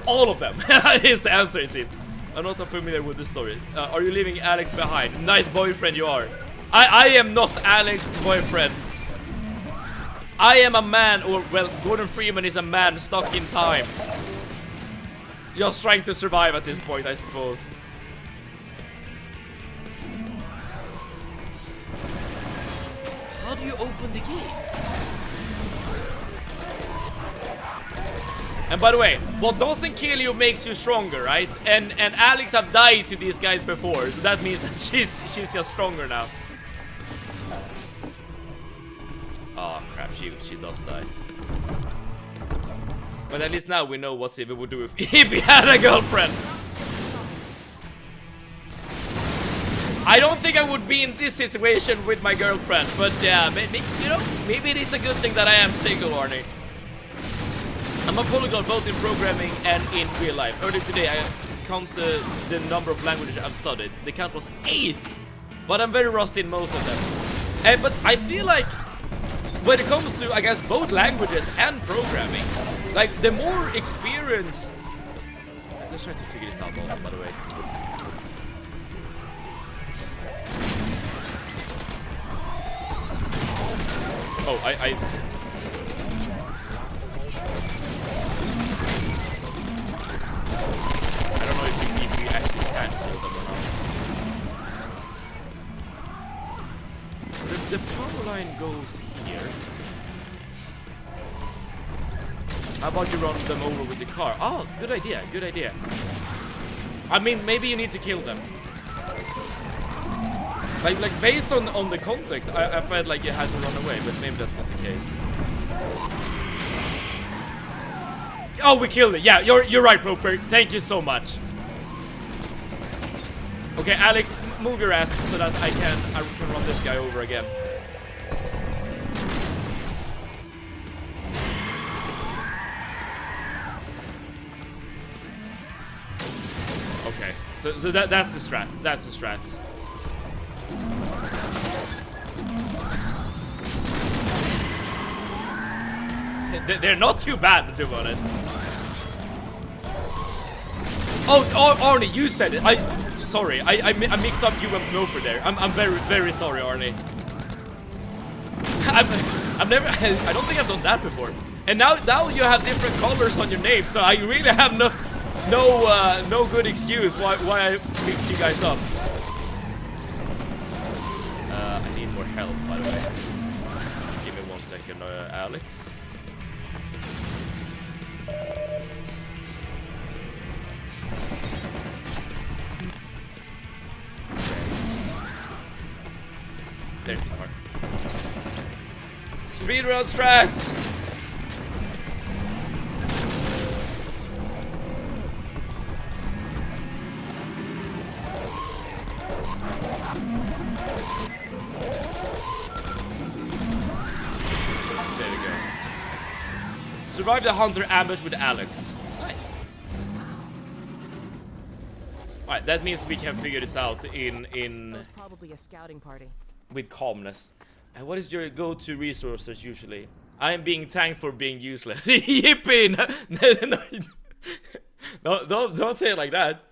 All of them is the answer, is it? I'm not familiar with the story. Are you leaving Alex behind? Nice boyfriend you are. I am not Alex's boyfriend. I am a man, or well, Gordon Freeman is a man stuck in time. Just trying to survive at this point, I suppose. How do you open the gate? And by the way, what doesn't kill you makes you stronger, right? And Alex have died to these guys before, so that means that she's just stronger now. Oh crap, she does die. But at least now we know what Sivir would do if he had a girlfriend. I don't think I would be in this situation with my girlfriend, but yeah, maybe, you know, maybe it is a good thing that I am single, Arnie. I'm a polyglot both in programming and in real life. Earlier today I counted the number of languages I've studied. The count was 8, but I'm very rusty in most of them. But I feel like when it comes to, I guess, both languages and programming, like the more experience... Let's try to figure this out also, by the way. Oh, I don't know if we actually can kill them or not. So the power line goes here. How about you run them over with the car? Oh, good idea, good idea. I mean, maybe you need to kill them. Like based on the context, I felt like you had to run away, but maybe that's not the case. Oh, we killed it. Yeah, you're right, Proper. Thank you so much. Okay, Alex, move your ass so that I can run this guy over again. Okay, so that's the strat. That's the strat. They're not too bad, to be honest. Oh, Arnie, you said it. Sorry, I mixed up you and Ploper there. I'm very sorry, Arnie. I've never. I don't think I've done that before. And now you have different colors on your name, so I really have no good excuse why I mixed you guys up. I need more help, by the way. Give me 1 second, Alex. There's the car. Speedrun strats! There we go. Survive the hunter ambush with Alex. Nice. Alright, that means we can figure this out in That was probably a scouting party. with calmness. And what is your go-to resources usually? I am being tanked for being useless. Yippee! No, don't say it like that.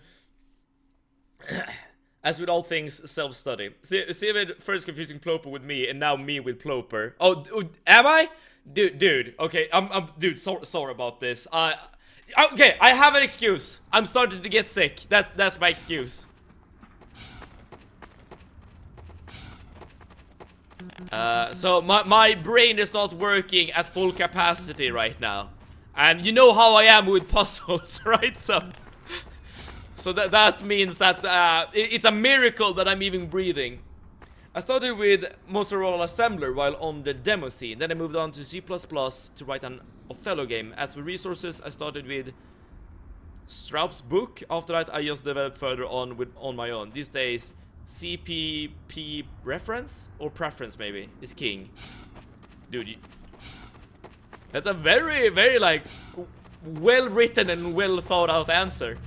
As with all things, self-study. See it first confusing Ploper with me, and now me with Ploper. Oh, am I? Dude. Okay, dude. Sorry about this. Okay, I have an excuse. I'm starting to get sick. That's my excuse. So my brain is not working at full capacity right now, and you know how I am with puzzles, right? So that means that it's a miracle that I'm even breathing. I started with Motorola Assembler while on the demo scene. Then I moved on to C++ to write an Othello game. As for resources, I started with Straub's book. After that, I just developed further on my own. These days, CPP reference or preference maybe is king. Dude, that's a very, very like well written and well thought out answer.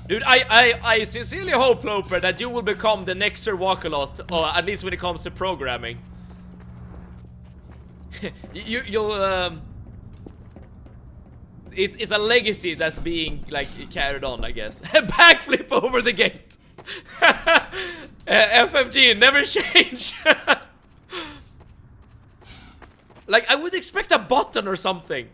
Dude, I sincerely hope, Loper, that you will become the next Sir Walk-A-Lot, or at least when it comes to programming. You'll it's a legacy that's being like carried on, I guess. Backflip over the gate. FFG never change. Like I would expect a button or something.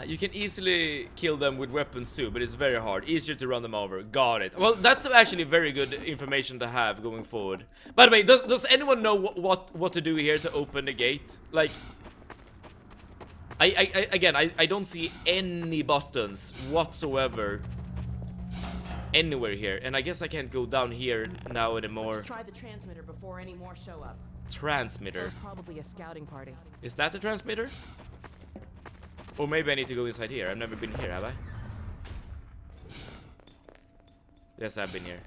You can easily kill them with weapons too, but it's very hard. Easier to run them over. Got it. Well, that's actually very good information to have going forward. By the way, does anyone know what to do here to open the gate? Like, I don't see any buttons whatsoever anywhere here, and I guess I can't go down here now anymore. Let's try the transmitter before any more show up. Transmitter. There's probably a scouting party. Is that the transmitter? Or maybe I need to go inside here. I've never been here, have I? Yes, I've been here.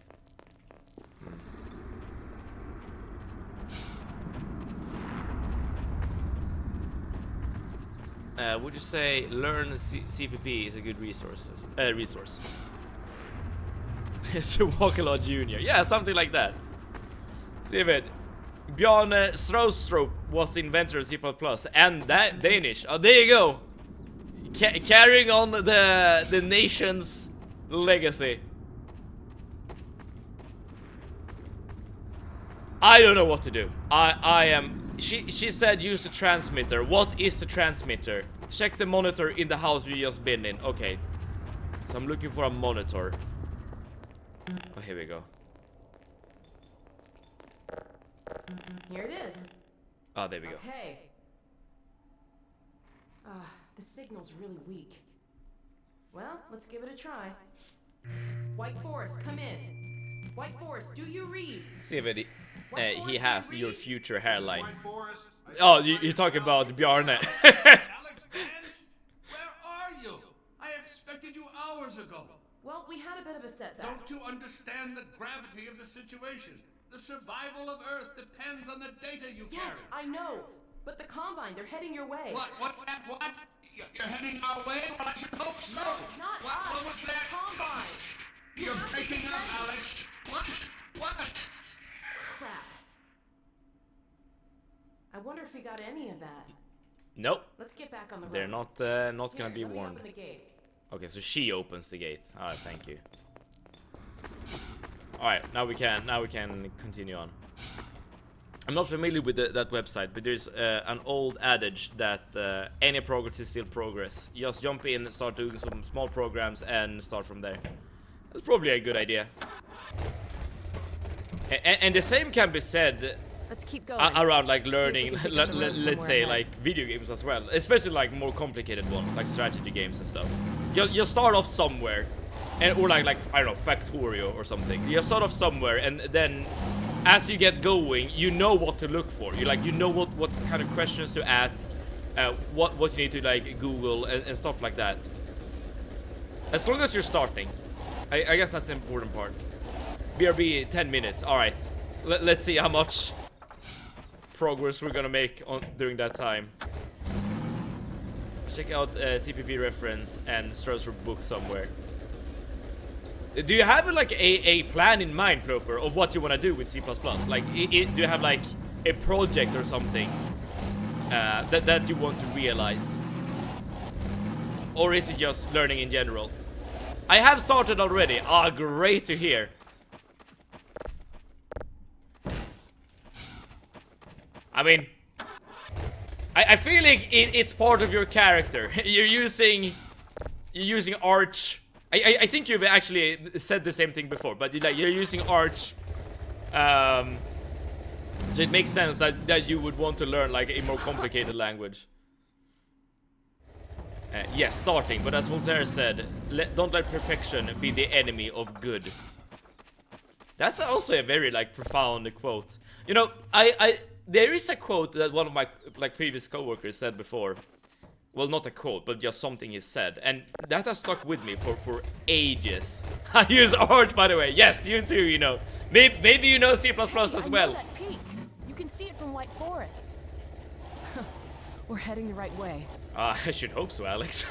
Would you say learn CPP is a good resource? Sir Walk-A-Lot Jr. Yeah, something like that. See if it. Bjarne Straustrup was the inventor of C++, and that Danish. Oh, there you go. Carrying on the nation's legacy. I don't know what to do. I am. She said use the transmitter. What is the transmitter? Check the monitor in the house you just been in. Okay. So I'm looking for a monitor. Oh, here we go. Here it is. Oh, there we go. Okay. The signal's really weak. Well, let's give it a try. White Forest, come in. White Forest, do you read? See if it, he Forest, has do you your read? future hairline. White Forest. Oh, you're talking about Bjarne. Alex Vance, where are you? I expected you hours ago. Well, we had a bit of a setback. Don't you understand the gravity of the situation? The survival of Earth depends on the data you carry. Yes, I know. But the Combine, they're heading your way. What? What's that? What? You're heading our way? Well, I should hope so. No, not what? us. What was that? Combine. You're have to breaking be up, ready. Alex. What? What? Crap. I wonder if we got any of that. Nope. Let's get back on the road. They're not gonna Here, be let me warned. open the gate. Okay, so she opens the gate. Alright, thank you. Alright, now we can continue on. I'm not familiar with that website, but there's an old adage that any progress is still progress. You just jump in, start doing some small programs, and start from there. That's probably a good idea. And the same can be said Let's keep going. around like See if we learning, can pick up the road let's somewhere say ahead. like video games as well, especially like more complicated ones, like strategy games and stuff. You start off somewhere, or like I don't know, Factorio or something. You start off somewhere, and then as you get going, you know what to look for. You know what kind of questions to ask, what you need to like Google and stuff like that. As long as you're starting, I guess that's the important part. BRB 10 minutes. All right, let's see how much progress we're gonna make during that time. Check out CPP reference and Strauss book somewhere. Do you have like a plan in mind, Proper, of what you want to do with C++? Like, do you have like a project or something that you want to realize? Or is it just learning in general? I have started already. Ah, great to hear. I mean, I feel like it's part of your character. You're using Arch. I think you've actually said the same thing before, but you're using Arch, so it makes sense that you would want to learn like a more complicated language. Yes, starting, but as Voltaire said, don't let perfection be the enemy of good. That's also a very like profound quote. You know, I there is a quote that one of my like previous coworkers said before. Well, not a quote, but just something he said, and that has stuck with me for ages. I use art, by the way. Yes, you too. You know, maybe you know C++ as I know well. that peak. You can see it from White Forest. We're heading the right way. I should hope so, Alex.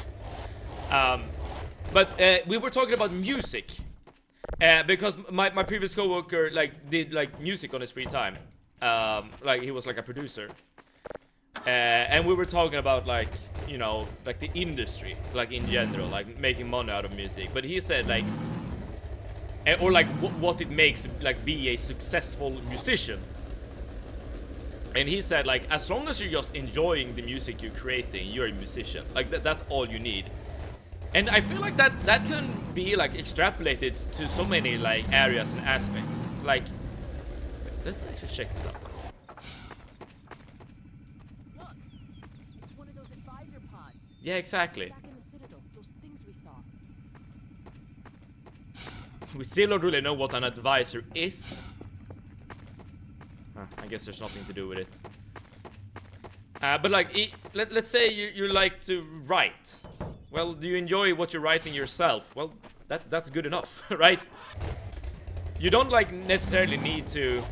But we were talking about music. Because my previous coworker like did like music on his free time. Like he was like a producer. And we were talking about like, you know, like the industry, like in general, like making money out of music. But he said like, or like what it makes to like be a successful musician. And he said like, as long as you're just enjoying the music you're creating, you're a musician. Like that's all you need. And I feel like that can be like extrapolated to so many like areas and aspects. Like, let's actually check this out. Look, it's one of those advisor pods. Yeah, exactly. Back in the Citadel, those things we saw. We still don't really know what an advisor is. I guess there's nothing to do with it. But like, let's say you like to write. Well, do you enjoy what you're writing yourself? Well, that's good enough, right? You don't like necessarily need to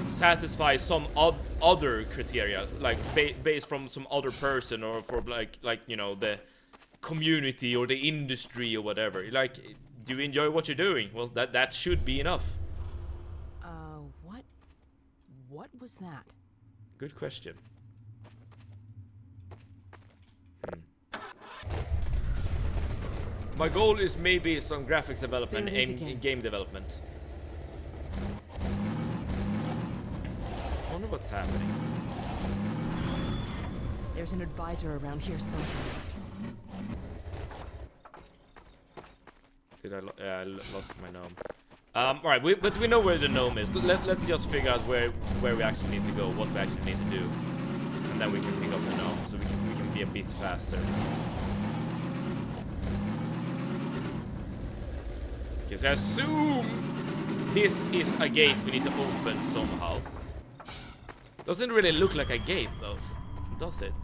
satisfy some other criteria, like based from some other person or for like you know the community or the industry or whatever. Like, do you enjoy what you're doing? Well, that should be enough. What was that? Good question. My goal is maybe some graphics development and game development. I wonder what's happening. There's an advisor around here someplace. Did I lost my gnome? Alright, but we know where the gnome is. Let's just figure out where we actually need to go, what we actually need to do, and then we can pick up the gnome, so we can be a bit faster. Okay, so I assume this is a gate we need to open somehow. Doesn't really look like a gate, though, does it?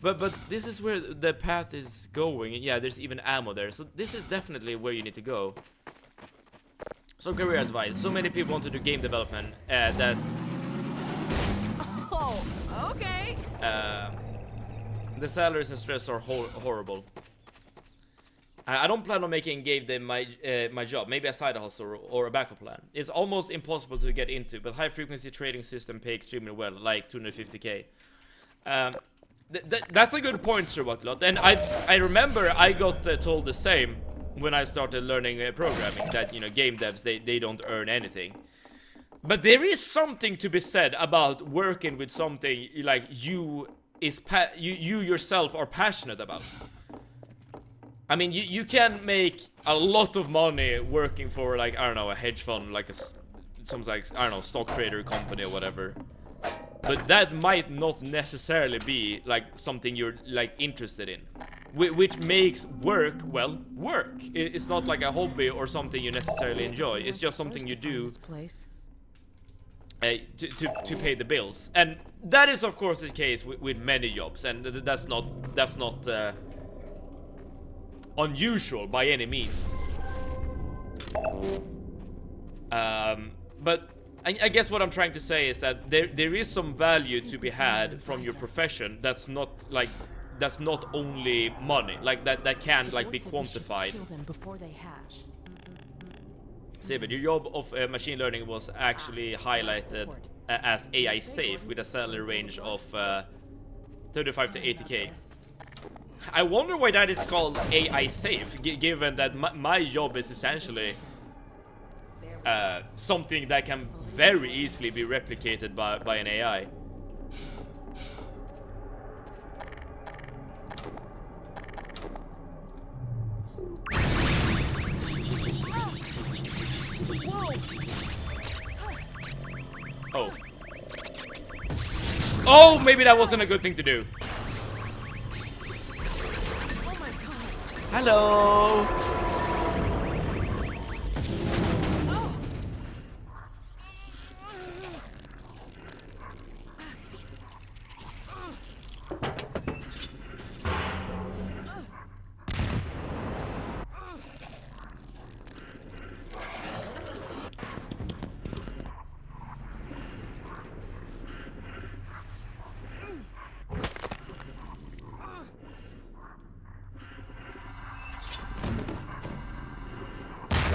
But this is where the path is going. Yeah, there's even ammo there. So this is definitely where you need to go. So career advice. So many people want to do game development that... Oh, okay. The salaries and stress are horrible. I don't plan on making game dev my job. Maybe a side hustle or a backup plan. It's almost impossible to get into, but high frequency trading system pay extremely well, like 250k. That's a good point, Sir Bucklot. And I remember I got told the same when I started learning programming, that, you know, game devs, they don't earn anything. But there is something to be said about working with something like you yourself are passionate about. I mean, you can make a lot of money working for, like, I don't know, a hedge fund, like some like, I don't know, stock trader company or whatever. But that might not necessarily be like something you're like interested in, which makes work, well, work. It's not like a hobby or something you necessarily enjoy. It's just something you do to pay the bills. And that is of course the case with many jobs, and that's not unusual by any means. But I guess what I'm trying to say is that there is some value to be had from your profession that's not only money, like that can like be quantified. See, but your job of machine learning was actually highlighted as AI safe with a salary range of 35 to 80k. I wonder why that is called AI safe, given that my job is essentially something that can very easily be replicated by an AI. Oh. Oh, maybe that wasn't a good thing to do. Oh my god. Hello.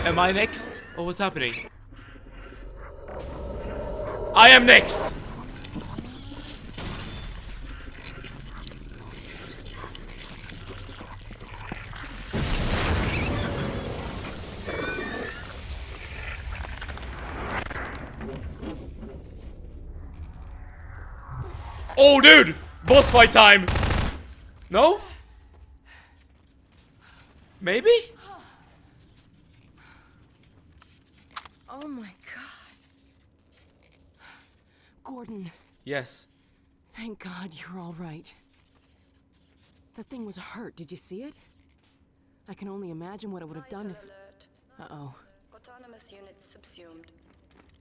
Am I next? Oh, what's happening? I am next! Oh, dude! Boss fight time! No? Maybe? Oh my god. Gordon, Yes. thank God you're all right. That thing was hurt. Did you see it? I can only imagine what it would have done if... Alert. Uh-oh. Autonomous unit subsumed.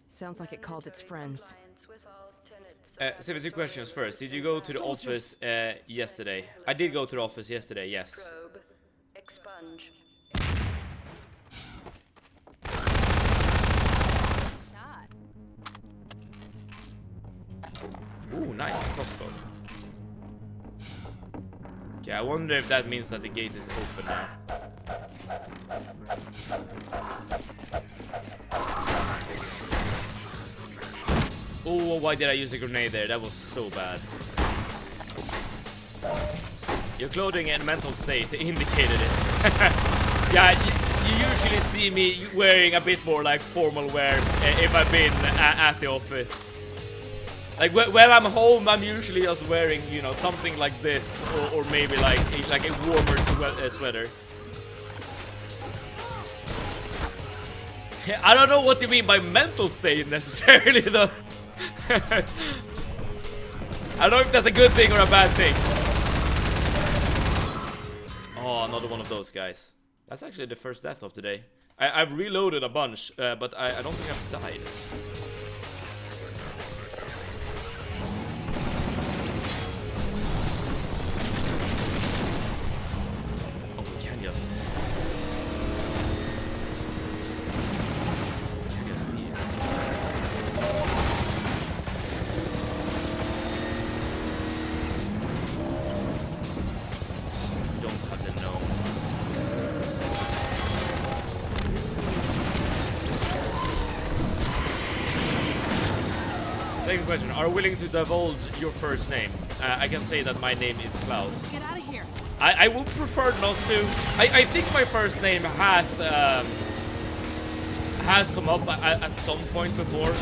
Sounds like it called its friends. Compliance with all tenets of 72 questions custodial first. Did you go to the assistance. office yesterday? I did go to the office yesterday, yes. Probe. Expunge. Shot. Ooh, nice crossbow. Okay, I wonder if that means that the gate is open now. Oh, why did I use a grenade there? That was so bad. Your clothing and mental state indicated it. Yeah, you usually see me wearing a bit more like formal wear if I've been at the office. Like when I'm home, I'm usually just wearing, you know, something like this, or maybe like a warmer sweater. I don't know what you mean by mental state necessarily, though. I don't know if that's a good thing or a bad thing. Oh, another one of those guys. That's actually the first death of today. I've reloaded a bunch, but I don't think I've died. Second question, are you willing to divulge your first name? I can say that my name is Klaus. Get out of here. I would prefer not to. I think my first name has come up at some point before.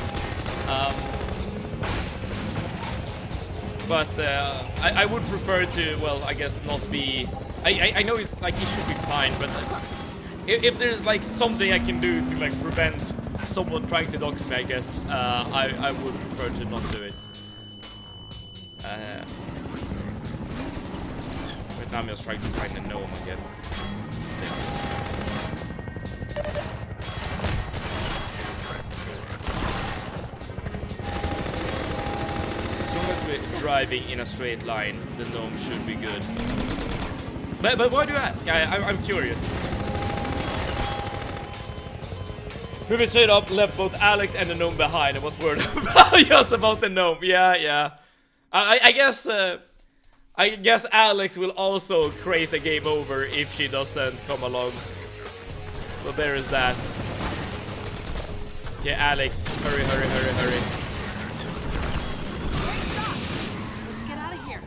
But I would prefer to, well, I guess not be... I know it's like it should be fine, but if there's like something I can do to like prevent someone trying to dox me, I guess I would prefer to not do it. But now I'm just trying to find a gnome again. As long as we're driving in a straight line, the gnome should be good. But why do you ask? I'm curious. Who straight up left both Alex and the gnome behind and was worried just about the gnome. Yeah. I guess Alex will also create a game over if she doesn't come along. So there is that. Okay, Alex, hurry. Let's get out of here.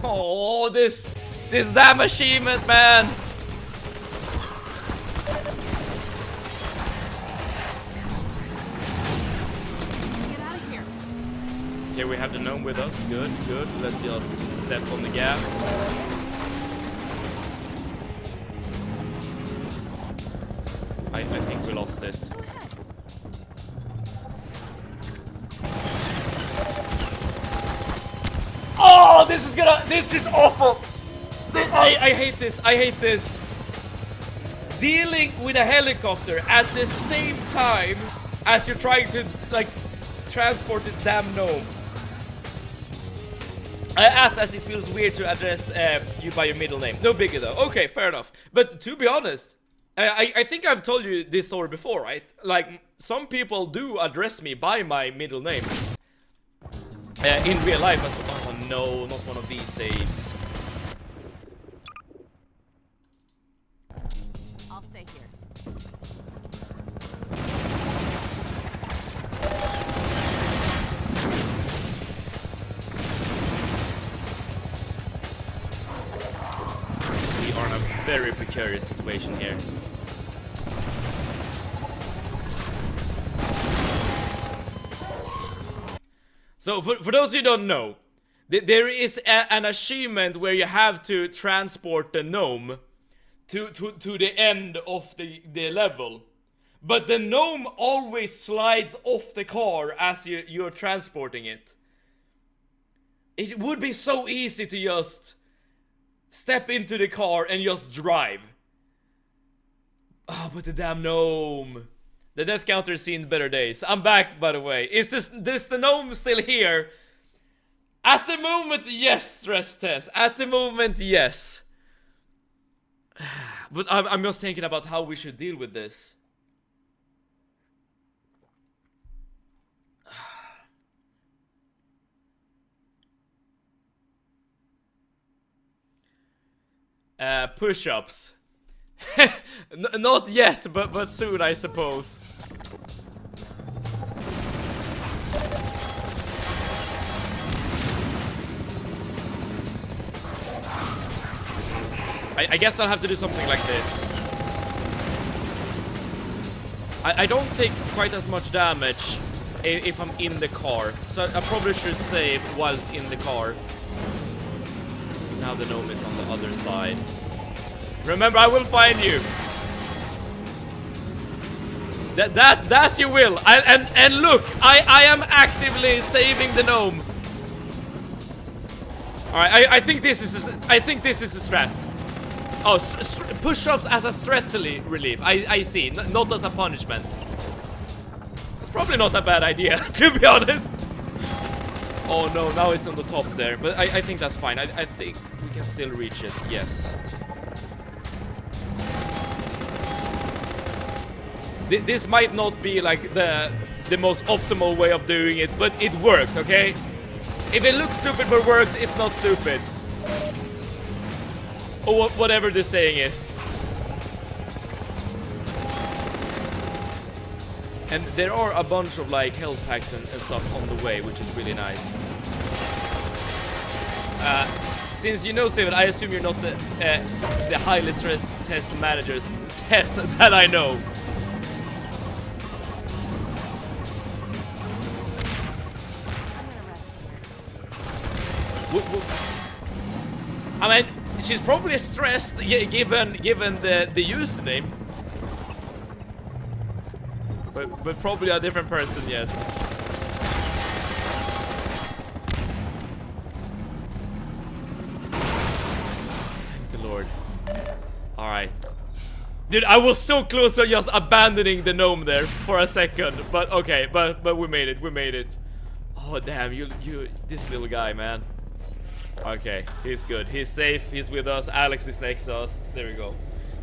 Oh, this damn achievement, man. Okay, we have the gnome with us. Good. Let's just step on the gas. I think we lost it. Oh, this is awful. I hate this. Dealing with a helicopter at the same time as you're trying to like transport this damn gnome. I asked as it feels weird to address you by your middle name. No biggie though. Okay, fair enough. But to be honest, I think I've told you this story before, right? Like, some people do address me by my middle name. In real life. Oh no, not one of these saves. I'll very precarious situation here. So, for those who don't know, there is an achievement where you have to transport the gnome to the end of the level. But the gnome always slides off the car as you're transporting it. It would be so easy to just step into the car and just drive. Oh, but the damn gnome. The death counter has seen better days. I'm back, by the way. Is the gnome still here? At the moment, yes, stress test. At the moment, yes. But I'm just thinking about how we should deal with this. Push-ups. Not yet, but soon, I suppose. I guess I'll have to do something like this. I don't take quite as much damage if I'm in the car, so I probably should save whilst in the car. Now the gnome is on the other side. Remember, I will find you. That you will. And look, I am actively saving the gnome. All right, I think this is a strat. Oh, push-ups as a stress relief. I see, not as a punishment. It's probably not a bad idea, to be honest. Oh no, now it's on the top there, but I think that's fine. I think we can still reach it. Yes. This might not be like the most optimal way of doing it, but it works, okay? If it looks stupid but works, it's not stupid. Or whatever the saying is. And there are a bunch of like health packs and stuff on the way, which is really nice. Since you know, Steven, I assume you're not the highly stressed test manager's test that I know. I mean, she's probably stressed given the username. But probably a different person, yes. Thank the Lord. Alright. Dude, I was so close to just abandoning the gnome there for a second. But okay, but we made it, Oh damn, you this little guy, man. Okay, he's good. He's safe, he's with us, Alex is next to us. There we go.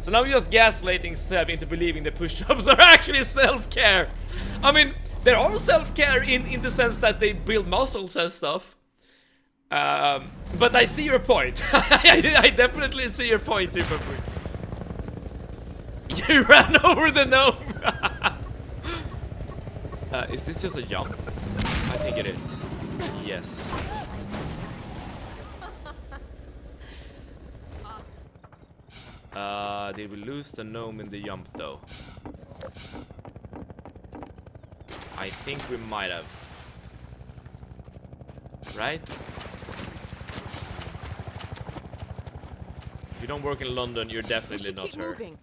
So now we're just gaslighting Seb into believing the push-ups are actually self-care. I mean, there are self-care in the sense that they build muscles and stuff. But I see your point. I definitely see your point, Superfree. You ran over the gnome. Is this just a jump? I think it is. Yes. Did we lose the gnome in the jump though? I think we might have. Right? If you don't work in London, you're definitely not her. Moving.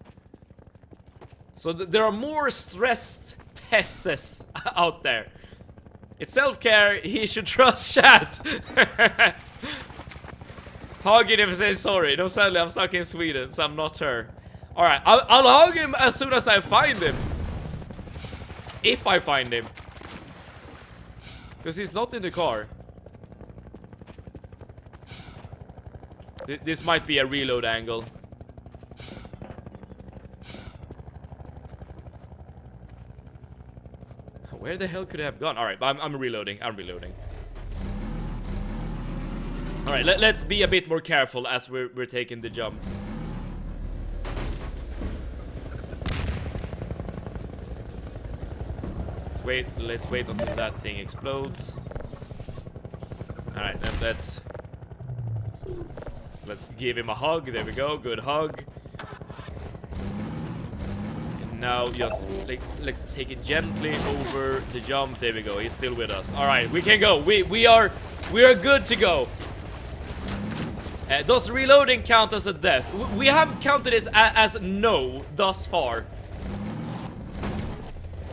So there are more stressed tests out there. It's self-care, he should trust chat. Hug him if he says sorry. No, sadly, I'm stuck in Sweden, so I'm not her. Alright, I'll hug him as soon as I find him. If I find him. Because he's not in the car. This might be a reload angle. Where the hell could I have gone? Alright, I'm reloading. Alright, let's be a bit more careful as we're taking the jump. Let's wait until that thing explodes. Alright, let's give him a hug. There we go, good hug. now just like let's take it gently over the jump. There we go. He's still with us. All right, we can go. We are good to go. Does reloading count as a death? We have counted it as no thus far.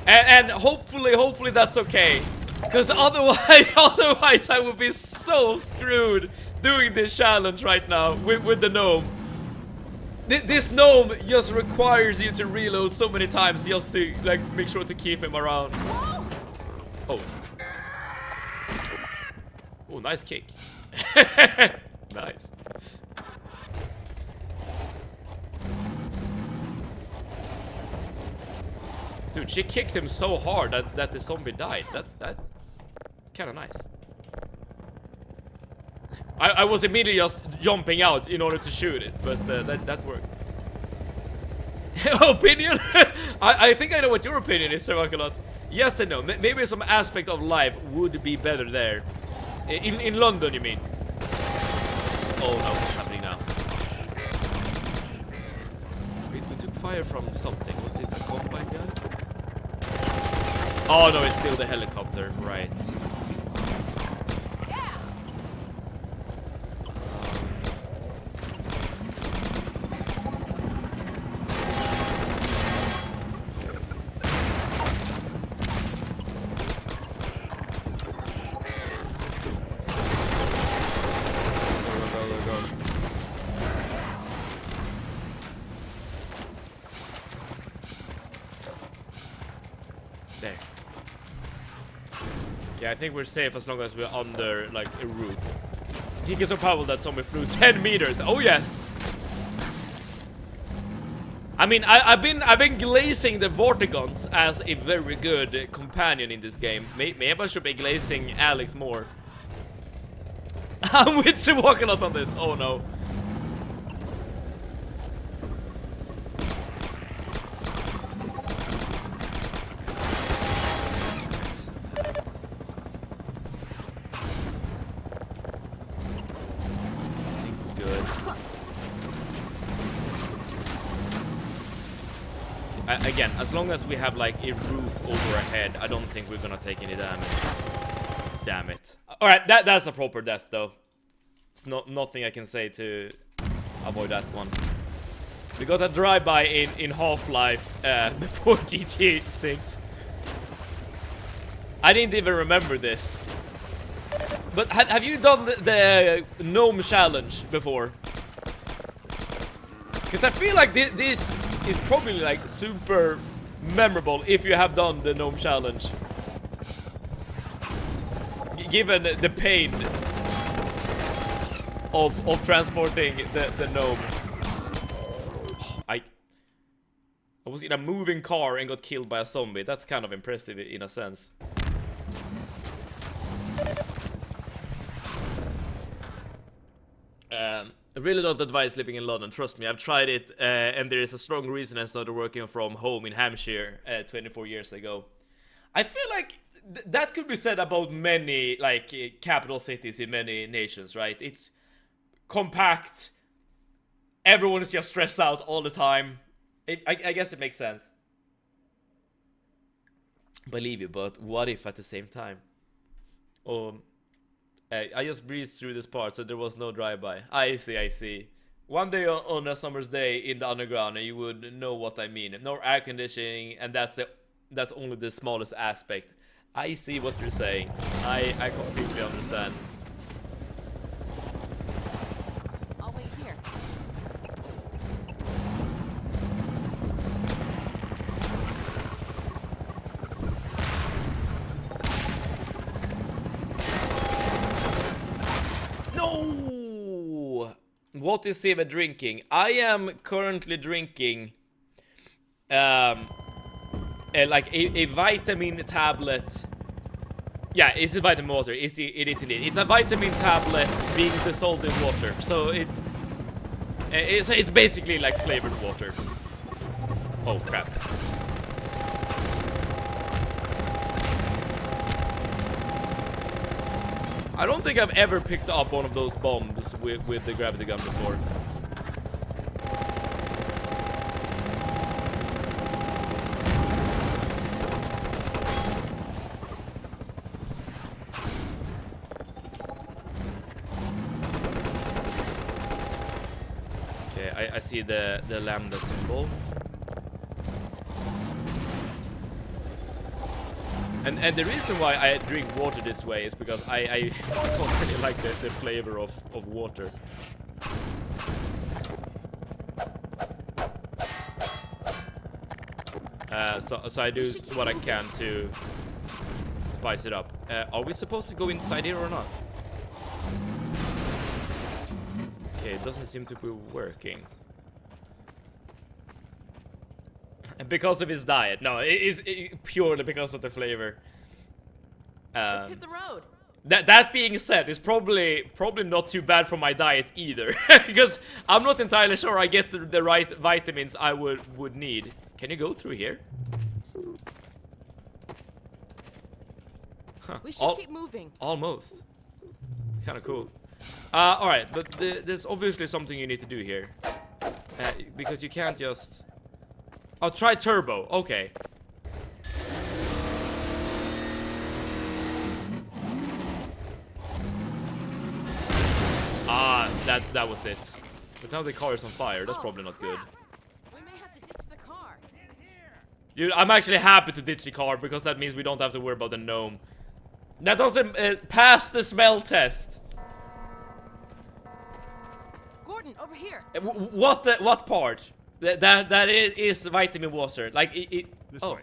And hopefully that's okay. Because otherwise I would be so screwed doing this challenge right now with the gnome. This gnome just requires you to reload so many times just to like make sure to keep him around. Oh. Oh, nice kick. Nice. Dude, she kicked him so hard that the zombie died. That's kind of nice. I was immediately just jumping out in order to shoot it, but that worked. Opinion? I think I know what your opinion is, Sir Makalot. Yes and no. Maybe some aspect of life would be better there. In London, you mean? Oh no, what's happening now? We took fire from something. Was it a combine gun? Oh no, it's still the helicopter, right. There. Yeah, I think we're safe as long as we're under, like, a roof. He gets so powerful that zombie flew 10 meters. Oh, yes! I mean, I've been glazing the Vortigons as a very good companion in this game. Maybe I should be glazing Alex more. I'm with Sir Walkalot on this. Oh, no. Again, as long as we have like a roof over our head, I don't think we're gonna take any damage. Damn it. Alright, that's a proper death though. It's nothing I can say to avoid that one. We got a drive-by in Half-Life before GTA 6. I didn't even remember this. But have you done the gnome challenge before? Because I feel like this is probably like super memorable if you have done the gnome challenge. Given the pain of transporting the gnome. I was in a moving car and got killed by a zombie. That's kind of impressive in a sense. I really don't advise living in London, trust me, I've tried it, and there is a strong reason I started working from home in Hampshire 24 years ago. I feel like that could be said about many, like, capital cities in many nations, right? It's compact, everyone is just stressed out all the time. I guess it makes sense. Believe you, but what if at the same time? I just breezed through this part, so there was no drive-by. I see. One day on a summer's day in the underground, and you would know what I mean. No air conditioning, and that's only the smallest aspect. I see what you're saying. I completely understand. I'll wait here. No! What is Siva drinking? I am currently drinking like a vitamin tablet. Yeah, it's a vitamin water. It is indeed. It's a vitamin tablet being dissolved in water. So it's basically like flavored water. Oh crap. I don't think I've ever picked up one of those bombs with the gravity gun before. I see the lambda symbol. And the reason why I drink water this way is because I don't really like the flavor of water. So I do what I can to spice it up. Are we supposed to go inside here or not? Okay, it doesn't seem to be working. Because of his diet. No, it is purely because of the flavor. Let's hit the road. That being said, it's probably not too bad for my diet either. Because I'm not entirely sure I get the right vitamins I would need. Can you go through here? Huh. We should keep moving. Almost. Kind of cool. Alright, but there's obviously something you need to do here. Because you can't just... Oh, try turbo. Okay. Ah, that was it. But now the car is on fire. That's probably not good. We may have to ditch the car. Dude, I'm actually happy to ditch the car because that means we don't have to worry about the gnome. That doesn't pass the smell test. Gordon, over here. What part? That is vitamin water. Like it This oh. way.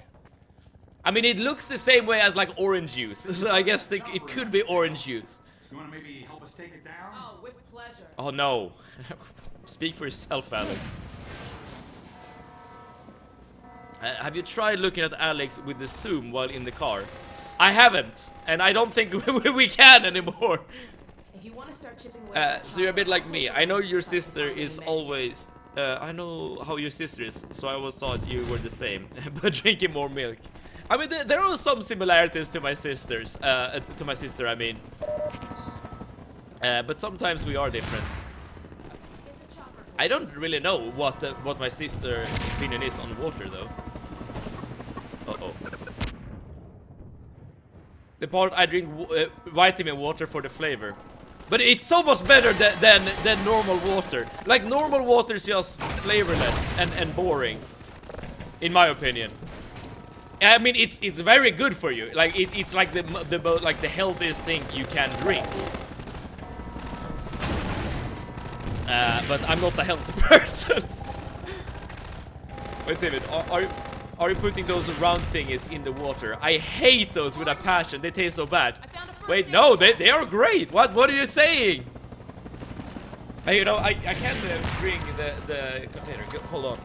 I mean, it looks the same way as like orange juice. So I guess it could be orange juice. You want to maybe help us take it down? Oh, with pleasure. Oh no. Speak for yourself, Alex. Have you tried looking at Alex with the zoom while in the car? I haven't, and I don't think we can anymore. If you want to start chipping away So you're a bit like me. I know your sister is always... I know how your sister is, so I always thought you were the same, but drinking more milk. I mean, there are some similarities to my sisters. To my sister, I mean. But sometimes we are different. I don't really know what my sister's opinion is on water, though. Uh-oh. The part I drink vitamin water for the flavor. But it's so much better than normal water. Like, normal water is just flavorless and boring. In my opinion. I mean, it's very good for you. Like, it's like the healthiest thing you can drink. But I'm not a healthy person. Wait a minute, are you putting those round thingies in the water? I hate those with a passion. They taste so bad. Wait, no, they are great. What are you saying? Hey, you know, I can't bring the container. Hold on.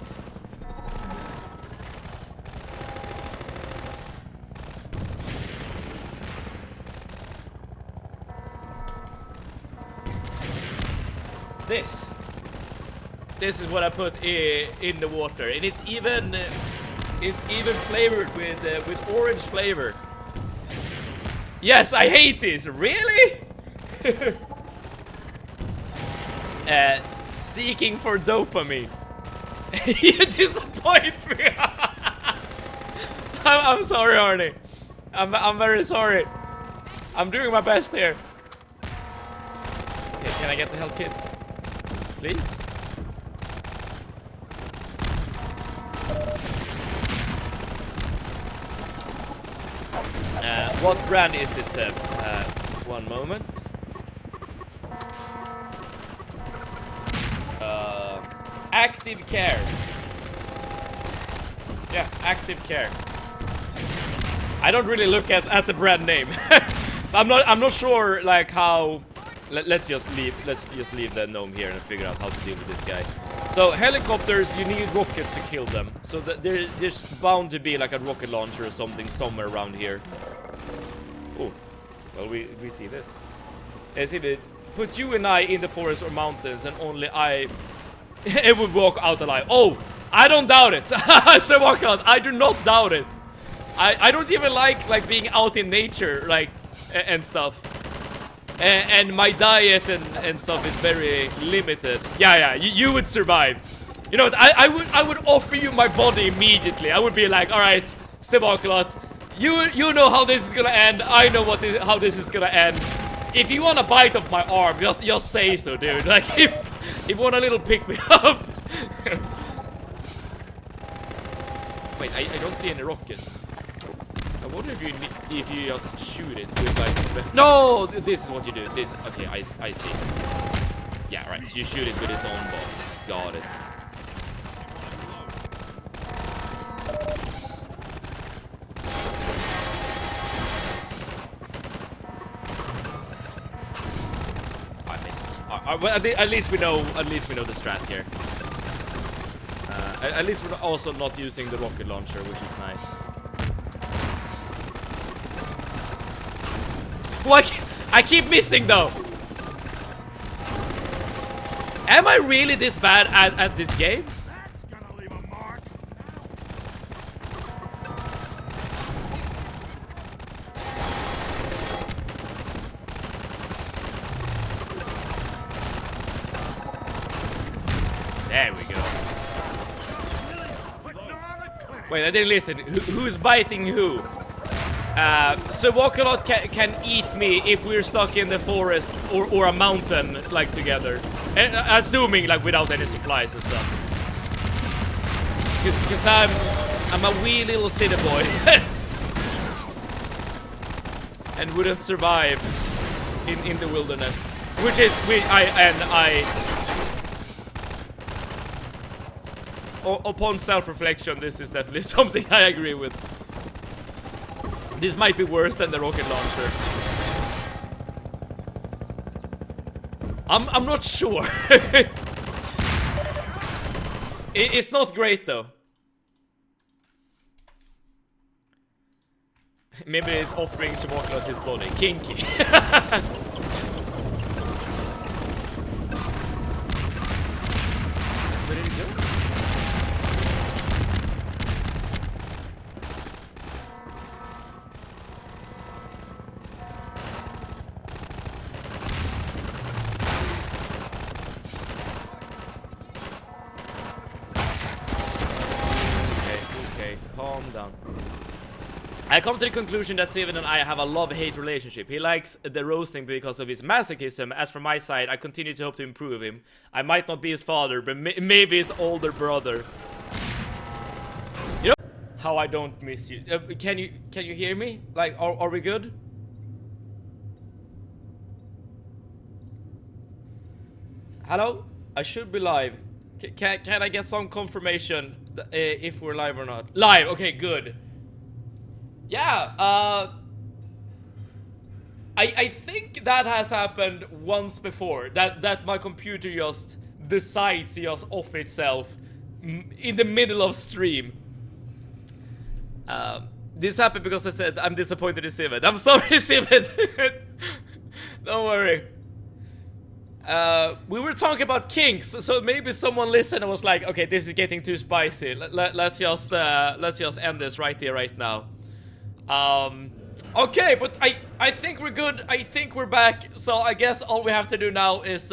This is what I put in the water, and it's even flavored with orange flavor. Yes, I hate this. Really? Seeking for dopamine. You disappoint me. I'm sorry, Arnie. I'm very sorry. I'm doing my best here. Okay, can I get the health kit, please? What brand is it, Seb? One moment. Active Care. Yeah, Active Care. I don't really look at the brand name. I'm not sure like how. Let's just leave the gnome here and figure out how to deal with this guy. So helicopters, you need rockets to kill them. So there's bound to be like a rocket launcher or something somewhere around here. Oh, well we see this. As if it put you and I in the forest or mountains, and only it would walk out alive. Oh, I don't doubt it. So walk out. I do not doubt it. I don't even like being out in nature, like and stuff. And my diet and stuff is very limited. Yeah, you would survive. You know what? I would offer you my body immediately. I would be like, all right, Stebakulot, you know how this is gonna end. I know how this is gonna end. If you want a bite of my arm, just say so, dude. Like if you want a little pick me up, Wait, I don't see any rockets. I wonder if you just shoot it with like... No! This is what you do. This... Okay, I see. Yeah, right. So you shoot it with its own bombs. Got it. I missed. Well, at least we know the strat here. At least we're also not using the rocket launcher, which is nice. Oh, I keep missing though. Am I really this bad at this game? That's gonna leave a mark. There we go. Wait, I didn't listen. Who's biting who? So Walkalot can eat me if we're stuck in the forest or a mountain, like, together. Assuming, like, without any supplies and stuff. Because I'm a wee little city boy. And wouldn't survive in the wilderness. Which is, upon self-reflection, this is definitely something I agree with. This might be worse than the rocket launcher. I'm not sure. It's not great though. Maybe it's offering to walk out his body. Kinky. Where did it go? Calm down. I come to the conclusion that Steven and I have a love-hate relationship. He likes the roasting because of his masochism. As for my side, I continue to hope to improve him. I might not be his father, but maybe his older brother. You know how I don't miss you. Can you hear me? Like, are we good? Hello? I should be live. Can I get some confirmation if we're live or not? Live, okay, good. Yeah, I think that has happened once before. That my computer just decides to just off itself in the middle of stream. This happened because I said I'm disappointed in Sivet. I'm sorry, Sivet. Don't worry. We were talking about kinks, so maybe someone listened and was like, "Okay, this is getting too spicy. Let's just end this right here, right now." Okay, but I think we're good. I think we're back. So I guess all we have to do now is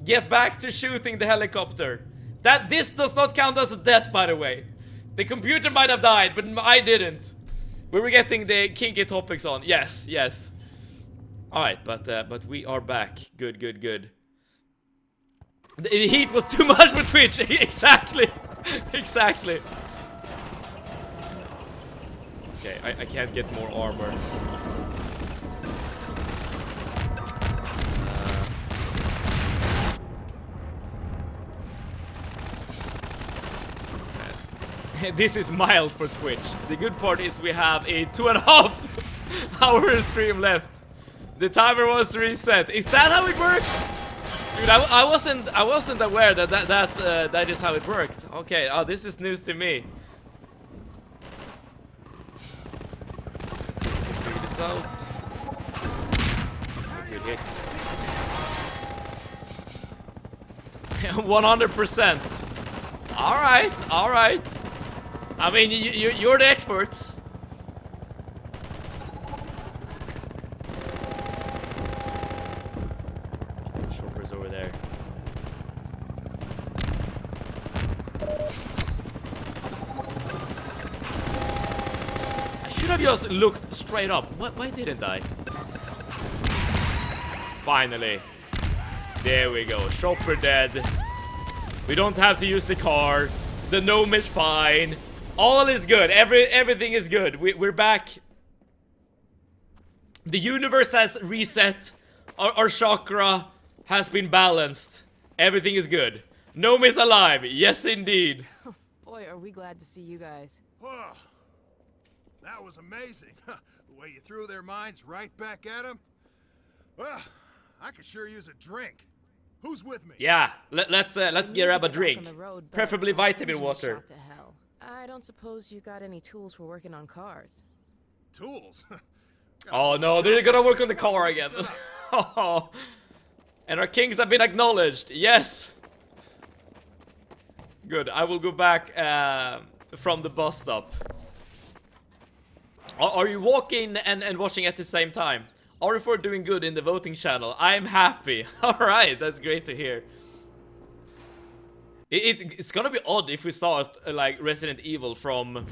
get back to shooting the helicopter. This does not count as a death, by the way. The computer might have died, but I didn't. We were getting the kinky topics on. Yes, yes. Alright, but we are back. Good. The heat was too much for Twitch. Exactly. Exactly. Okay, I can't get more armor. This is mild for Twitch. The good part is we have a 2.5 hour stream left. The timer was reset. Is that how it works? Dude, I wasn't aware that is how it worked. Okay, oh, this is news to me. Let's see if we can figure this out. Good hit. 100%. All right. I mean, you're the experts. Chopper's over there. I should have just looked straight up. Why didn't I? Finally. There we go. Chopper dead. We don't have to use the car. The gnome is fine. All is good. Everything is good. We're back. The universe has reset. Our chakra has been balanced. Everything is good. Gnome is alive. Yes, indeed. Boy, are we glad to see you guys. Whoa. That was amazing. The way you threw their minds right back at them. Well, I could sure use a drink. Who's with me? Yeah, let's grab a drink. Preferably vitamin water. Shot to hell. I don't suppose you got any tools for working on cars. Tools? Oh no, they're gonna work on the car again. Oh. And our kings have been acknowledged. Yes. Good. I will go back from the bus stop. Are you walking and watching at the same time? RE4 doing good in the voting channel. I'm happy. Alright, that's great to hear. It's gonna be odd if we start like Resident Evil from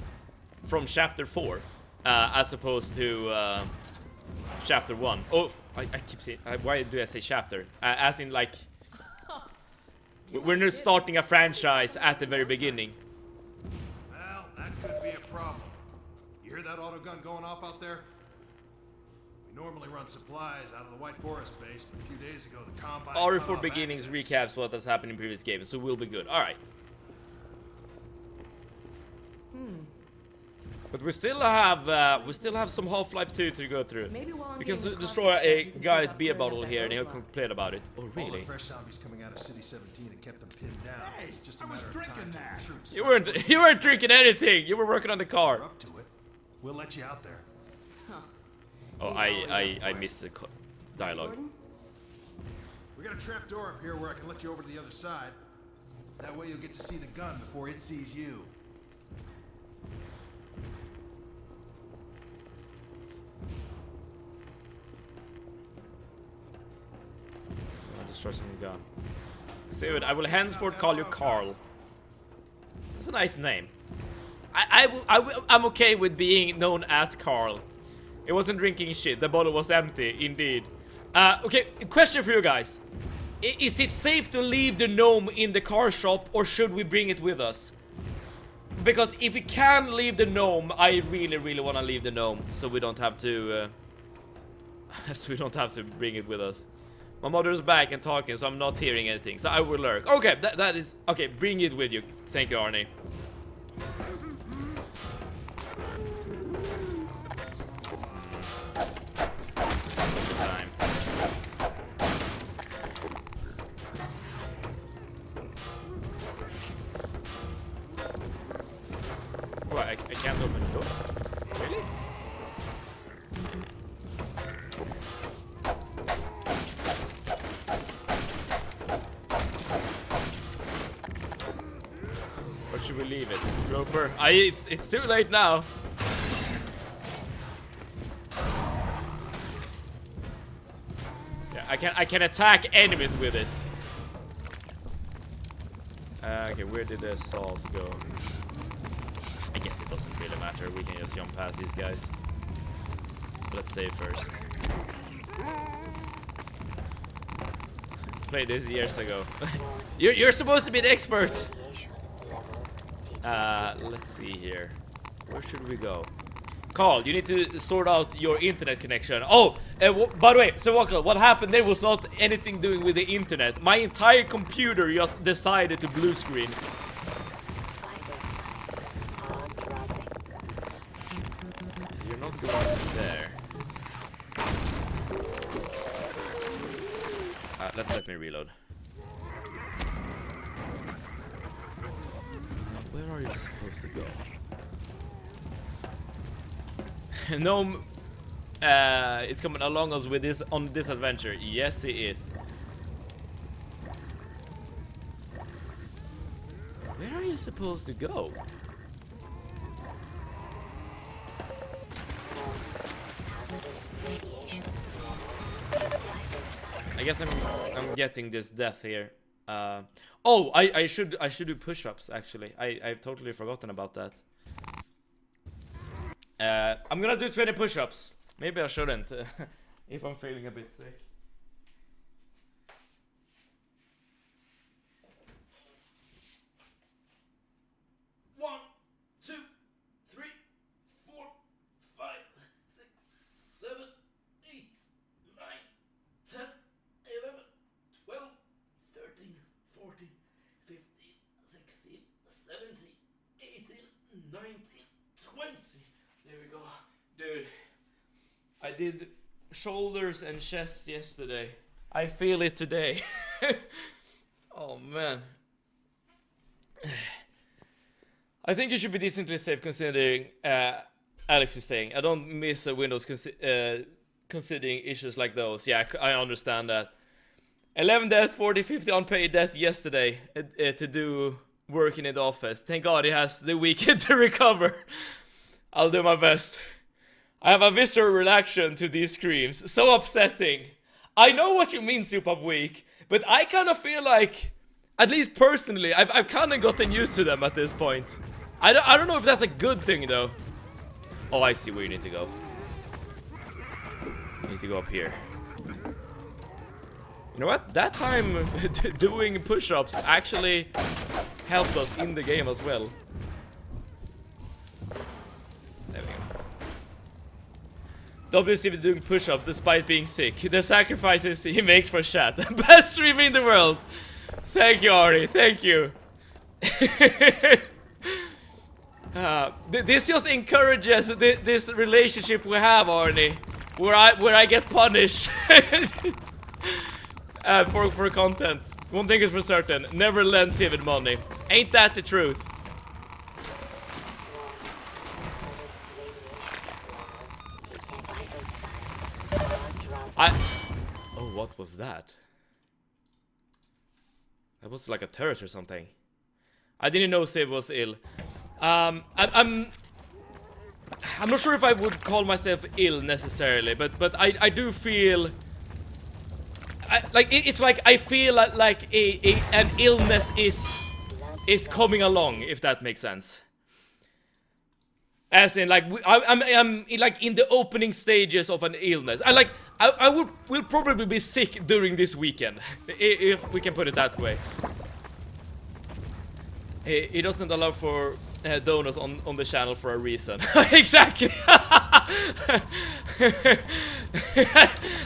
chapter 4 as opposed to chapter 1. Oh, I keep saying, why do I say chapter? As in like, we're not starting a franchise at the very beginning. Well, that could be a problem. You hear that auto gun going off out there? We normally run supplies out of the White Forest base, but a few days ago the Combine cut RE4 off Beginnings access. recaps what has happened in previous games, so we'll be good. Alright. But we still have some Half-Life 2 to go through. Maybe while I'm We can getting the destroy coffee a stuff, you can guy's set up beer clearing bottle up here that and he'll roadblock. complain about it. Oh All really? the fresh zombies coming out of City 17 and kept them pinned down. Hey, It's just a I was matter of time drinking till the that. troops You weren't drinking anything. You were working on the car. are up to it. We'll let you out there. Oh, I missed the dialogue. Gordon? We got a trap door up here where I can let you over to the other side. That way you'll get to see the gun before it sees you. I'll destroy some gun. Dude, I will henceforth call you Carl. That's a nice name. I'm okay with being known as Carl. It wasn't drinking shit. The bottle was empty, indeed. Okay, question for you guys. Is it safe to leave the gnome in the car shop, or should we bring it with us? Because if we can leave the gnome, I really want to leave the gnome, so we don't have to bring it with us. My mother's back and talking, so I'm not hearing anything, so I will lurk. Okay, that is okay. Bring it with you. Thank you, Arnie. Time. What? I can't open the door. Really? Or should we leave it? Roper. It's too late now. Yeah, I can attack enemies with it. Okay, where did the saws go? I guess it doesn't really matter. We can just jump past these guys. Let's save first. Played this years ago. You're supposed to be the expert. Let's see here. Where should we go? Carl, you need to sort out your internet connection. Oh, by the way, so what happened there was not anything doing with the internet. My entire computer just decided to blue screen. You're not going there. Let me reload. Where are you supposed to go? Gnome is coming along us with this on this adventure. Yes, he is. Where are you supposed to go? I guess I'm getting this death here. Oh, I should do push-ups actually. I've totally forgotten about that. I'm gonna do 20 push-ups. Maybe I shouldn't if I'm feeling a bit sick. I did shoulders and chest yesterday. I feel it today. Oh man. I think you should be decently safe considering Alex is saying. I don't miss a Windows considering issues like those. Yeah, I understand that. 11 death, 40, 50 unpaid death yesterday to do working in the office. Thank God he has the weekend to recover. I'll do my best. I have a visceral reaction to these screams. So upsetting. I know what you mean, Soup of Week, but I kind of feel like, at least personally, I've kind of gotten used to them at this point. I don't know if that's a good thing though. Oh, I see where you need to go. You need to go up here. You know what? That time doing push-ups actually helped us in the game as well. There we go. WC doing push-ups despite being sick. The sacrifices he makes for chat. Best stream in the world. Thank you, Ari. Thank you. This just encourages this relationship we have, Arnie, where I get punished for content. One thing is for certain: never lend Civid money. Ain't that the truth? Oh, what was that? That was like a turret or something. I didn't know Civ was ill. I'm not sure if I would call myself ill necessarily, but I do feel it's like I feel like an illness is coming along, if that makes sense. As in, like I'm like in the opening stages of an illness. I will probably be sick during this weekend, if we can put it that way. It doesn't allow for donuts on the channel for a reason. Exactly.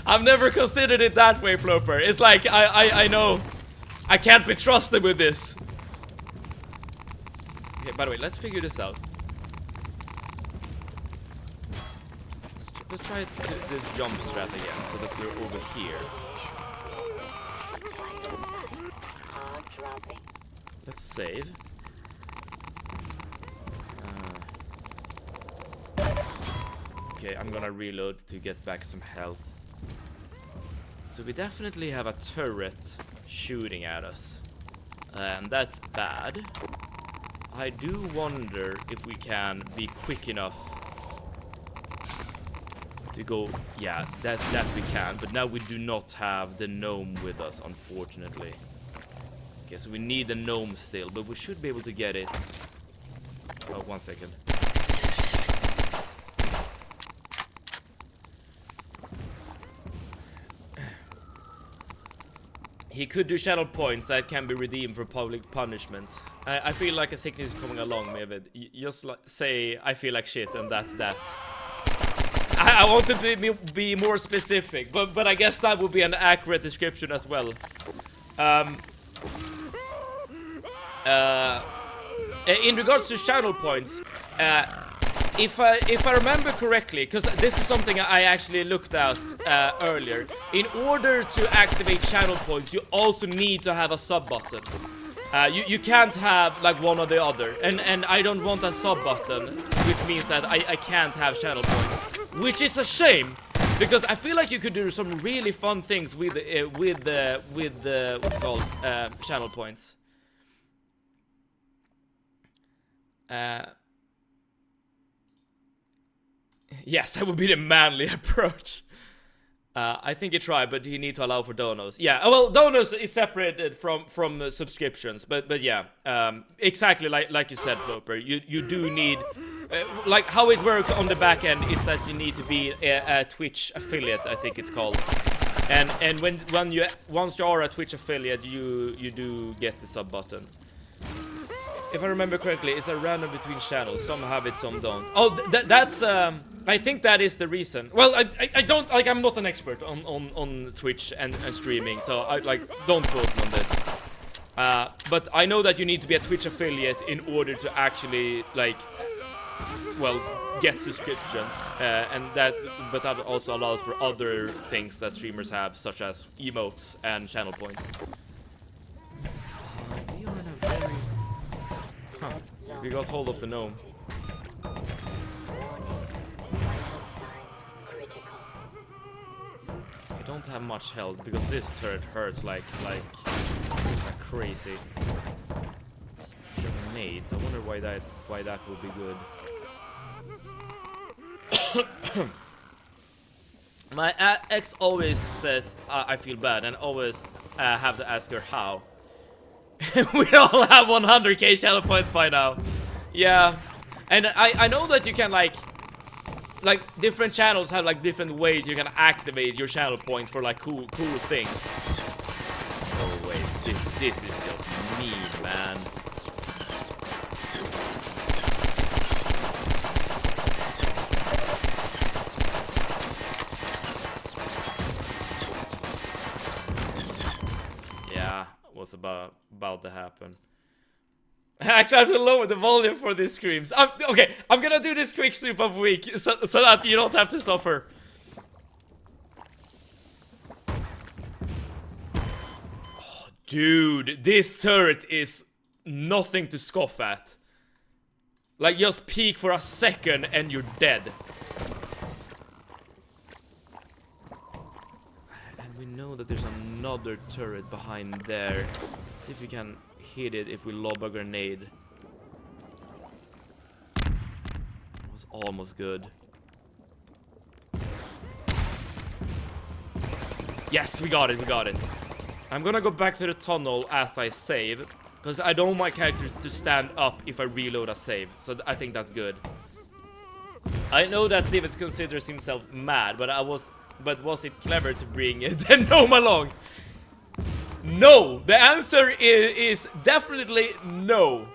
I've never considered it that way, Ploper. It's like I know I can't be trusted with this. Okay, by the way, let's figure this out. Let's try this jump strat again, so that we're over here. Let's save. Okay, I'm gonna reload to get back some health. So we definitely have a turret shooting at us. And that's bad. I do wonder if we can be quick enough to go. Yeah, that we can, but now we do not have the gnome with us, unfortunately. Okay, so we need the gnome still, but we should be able to get it. Oh, 1 second. He could do channel points that can be redeemed for public punishment. I feel like a sickness is coming along, Mavid. Just say I feel like shit, and that's that. I want to be more specific, but I guess that would be an accurate description as well. In regards to channel points, if I remember correctly, because this is something I actually looked at earlier, in order to activate channel points, you also need to have a sub button. You can't have like one or the other, and I don't want a sub button, which means that I can't have channel points, which is a shame, because I feel like you could do some really fun things with what's called channel points. Yes, that would be the manly approach. I think you try, but you need to allow for donos. Yeah, well, donos is separated from subscriptions, but yeah, exactly like you said, Floper. You do need, like how it works on the back end is that you need to be a Twitch affiliate, I think it's called, and once you are a Twitch affiliate, you do get the sub button. If I remember correctly, it's a random between channels. Some have it, some don't. Oh, that's I think that is the reason. Well, I don't, like, I'm not an expert on Twitch and streaming, so I don't quote me on this. But I know that you need to be a Twitch affiliate in order to actually well, get subscriptions, and that also allows for other things that streamers have, such as emotes and channel points. We are in a very... Huh. We got hold of the gnome. I don't have much health because this turret hurts like crazy. Grenades. I wonder why that would be good. My ex always says I feel bad, and always have to ask her how. We all have 100k channel points by now. Yeah, and I know that you can like different channels have like different ways you can activate your channel points for like cool things. Oh wait, this is just mean, man. Yeah, what's about to happen? Actually, I have to lower the volume for these screams. Okay, I'm gonna do this quick soup of week so that you don't have to suffer. Oh, dude, this turret is nothing to scoff at. Like, just peek for a second and you're dead. And we know that there's another turret behind there. Let's see if we can hit it if we lob a grenade. That was almost good. Yes, we got it. I'm gonna go back to the tunnel as I save, because I don't want my character to stand up if I reload a save. So I think that's good. I know that Sivert considers himself mad, but was it clever to bring the gnome along? No, the answer is definitely no.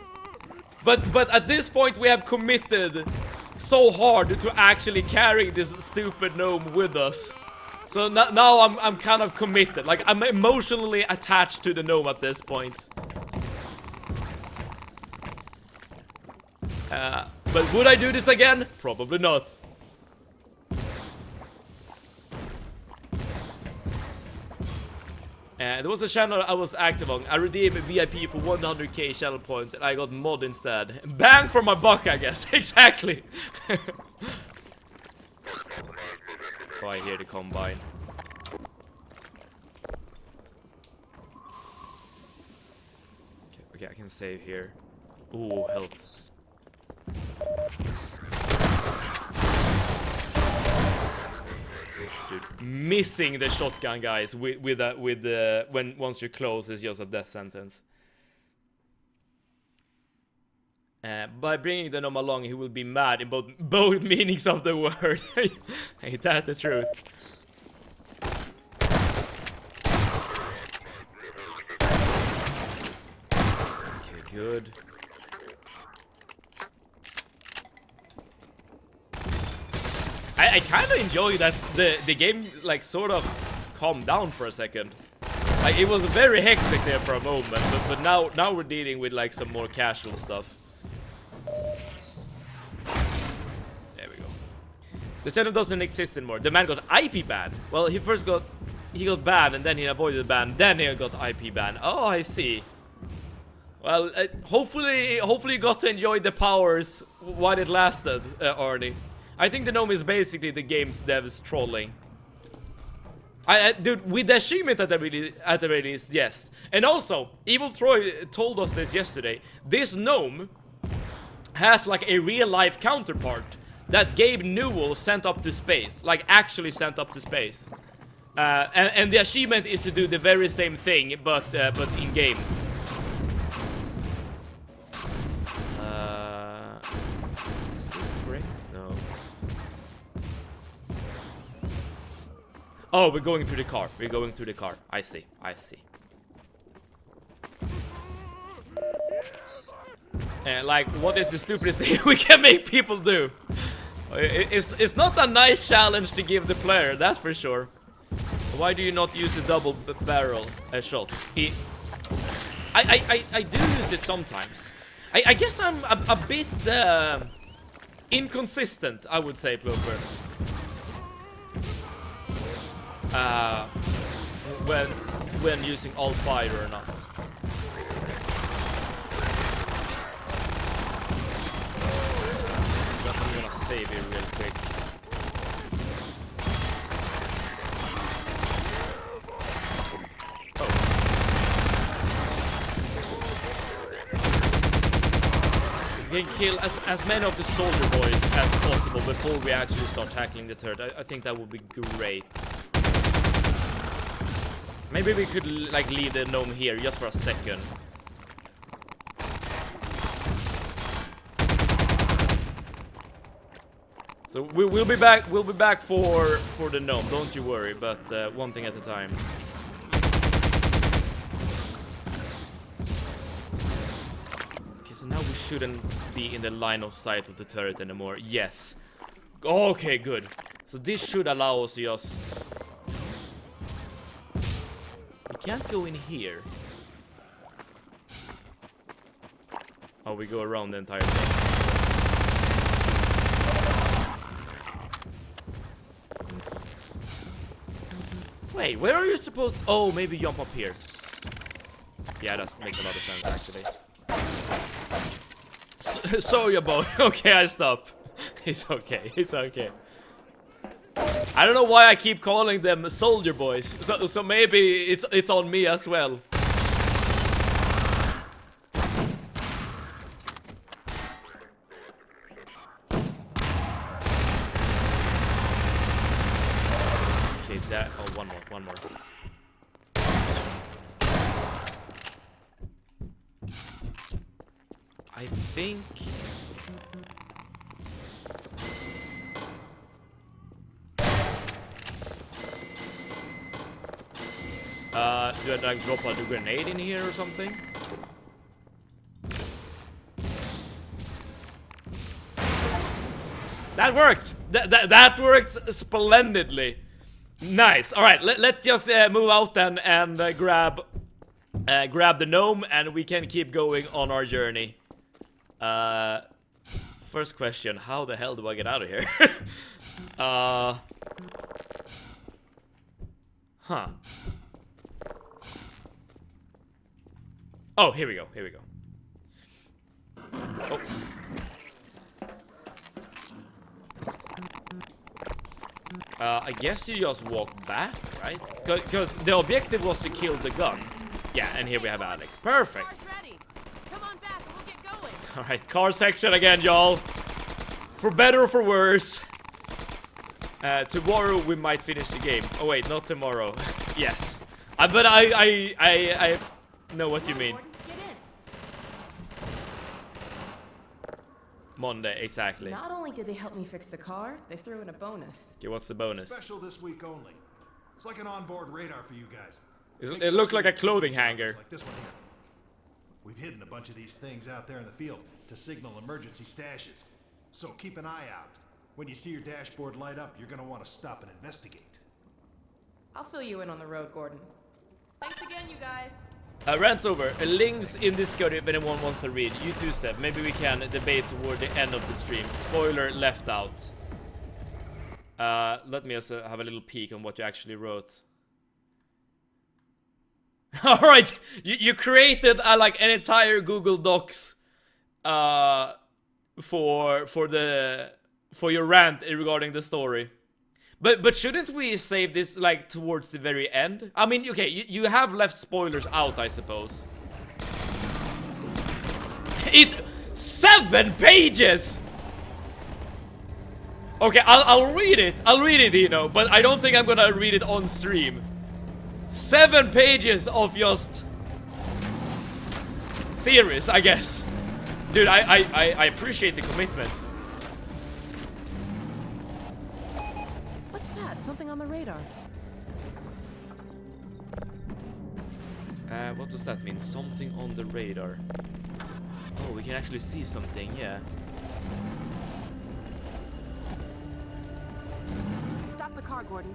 But at this point we have committed so hard to actually carrying this stupid gnome with us. So now I'm kind of committed. Like, I'm emotionally attached to the gnome at this point. But would I do this again? Probably not. There was a channel I was active on. I redeemed a VIP for 100k channel points and I got mod instead. Bang for my buck, I guess. Exactly. Oh, I hear the combine. Okay, I can save here. Ooh, health. Dude, missing the shotgun, guys, once you're close is just a death sentence. By bringing the gnome along, he will be mad in both meanings of the word. Ain't that the truth? Okay, good. I kind of enjoy that the game like sort of calmed down for a second. Like, it was very hectic there for a moment, but now we're dealing with like some more casual stuff. There we go. The channel doesn't exist anymore. The man got IP banned. Well, he got banned and then he avoided the ban. Then he got IP banned. Oh, I see. Well, hopefully you got to enjoy the powers while it lasted, Arnie. I think the gnome is basically the game's devs trolling. Dude, with the achievement at the release, yes. And also, Evil Troy told us this yesterday. This gnome has like a real-life counterpart that Gabe Newell sent up to space. Like, actually sent up to space. And the achievement is to do the very same thing, but in-game. Is this correct? No. Oh, we're going through the car. We're going through the car. I see. Like, what is the stupidest thing we can make people do? It's not a nice challenge to give the player, that's for sure. Why do you not use the double barrel shot? I do use it sometimes. I guess I'm a bit inconsistent, I would say, Ploper. When using alt fire or not. But I'm gonna save it real quick. We can kill as many of the soldier boys as possible before we actually start tackling the turret. I think that would be great. Maybe we could like leave the gnome here just for a second. So we'll be back. We'll be back for the gnome. Don't you worry. But one thing at a time. Okay, so now we shouldn't be in the line of sight of the turret anymore. Yes. Okay, good. So this should allow us to just. We can't go in here. Oh, we go around the entire thing. Wait, where are you supposed? Oh, maybe jump up here. Yeah, that makes a lot of sense actually. So your boy. Okay, I stop. It's okay. It's okay. I don't know why I keep calling them soldier boys. So maybe it's on me as well. Okay, that. Oh, one more. I think. Do I like drop a grenade in here or something? That worked! That worked splendidly. Nice. All right, let's just move out then and grab the gnome, and we can keep going on our journey. First question: how the hell do I get out of here? Huh. Oh, here we go. Oh. I guess you just walk back, right? Because the objective was to kill the gun. Yeah, and here we have Alex. Perfect. Car's ready. Come on back and we'll get going. Alright, car section again, y'all. For better or for worse. Tomorrow we might finish the game. Oh wait, not tomorrow. Yes. But I know what you mean. Gordon, get in. Monday, exactly. Not only did they help me fix the car, they threw in a bonus. Okay, what's the bonus? Special this week only. It's like an onboard radar for you guys. It looks like a clothing hanger. Like this one here. We've hidden a bunch of these things out there in the field to signal emergency stashes. So keep an eye out. When you see your dashboard light up, you're gonna want to stop and investigate. I'll fill you in on the road, Gordon. Thanks again, you guys. Rants over. Links in Discord if anyone wants to read. You too, Seb. Maybe we can debate toward the end of the stream. Spoiler left out. Let me just have a little peek on what you actually wrote. All right, you created like an entire Google Docs for your rant regarding the story. But shouldn't we save this like towards the very end? I mean, okay, you have left spoilers out, I suppose. It's 7 pages. Okay, I'll read it. I'll read it, you know, but I don't think I'm gonna read it on stream. 7 pages of just theories, I guess. Dude, I appreciate the commitment. What's that? Something on the radar. What does that mean? Something on the radar. Oh, we can actually see something, yeah. Stop the car, Gordon.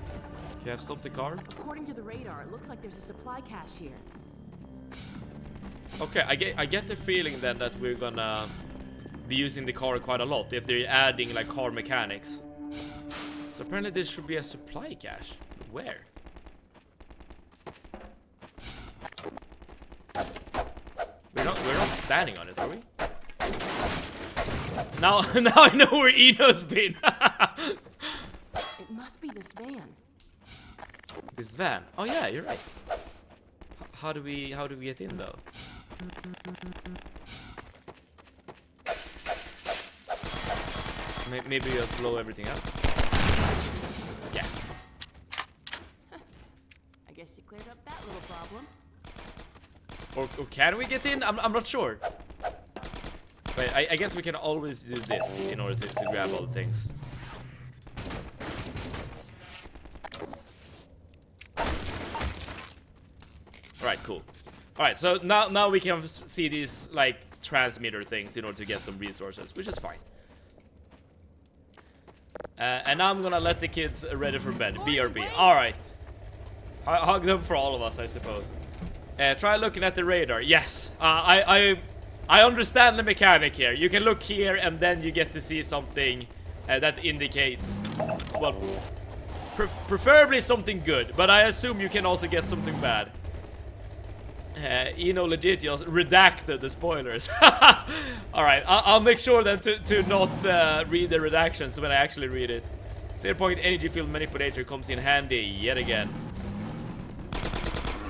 Can I stop the car? According to the radar, it looks like there's a supply cache here. Okay, I get the feeling then that we're gonna be using the car quite a lot if they're adding like car mechanics. So apparently this should be a supply cache. But where? We're not standing on it, are we? Now I know where Eno's been. It must be this van. This van. Oh yeah, you're right. How do we get in though? Maybe just blow everything up. Yeah. I guess you cleared up that little problem. Or can we get in? I'm not sure. But I guess we can always do this in order to grab all the things. Alright, cool. Alright, so now we can see these like transmitter things in order to get some resources, which is fine. And now I'm gonna let the kids ready for bed. BRB. Alright. Hug them for all of us, I suppose. Try looking at the radar. Yes. I understand the mechanic here. You can look here and then you get to see something that indicates, well, preferably something good, but I assume you can also get something bad. Legit just redacted the spoilers. Alright, I'll make sure then to not read the redactions when I actually read it. Zero point energy field manipulator comes in handy yet again.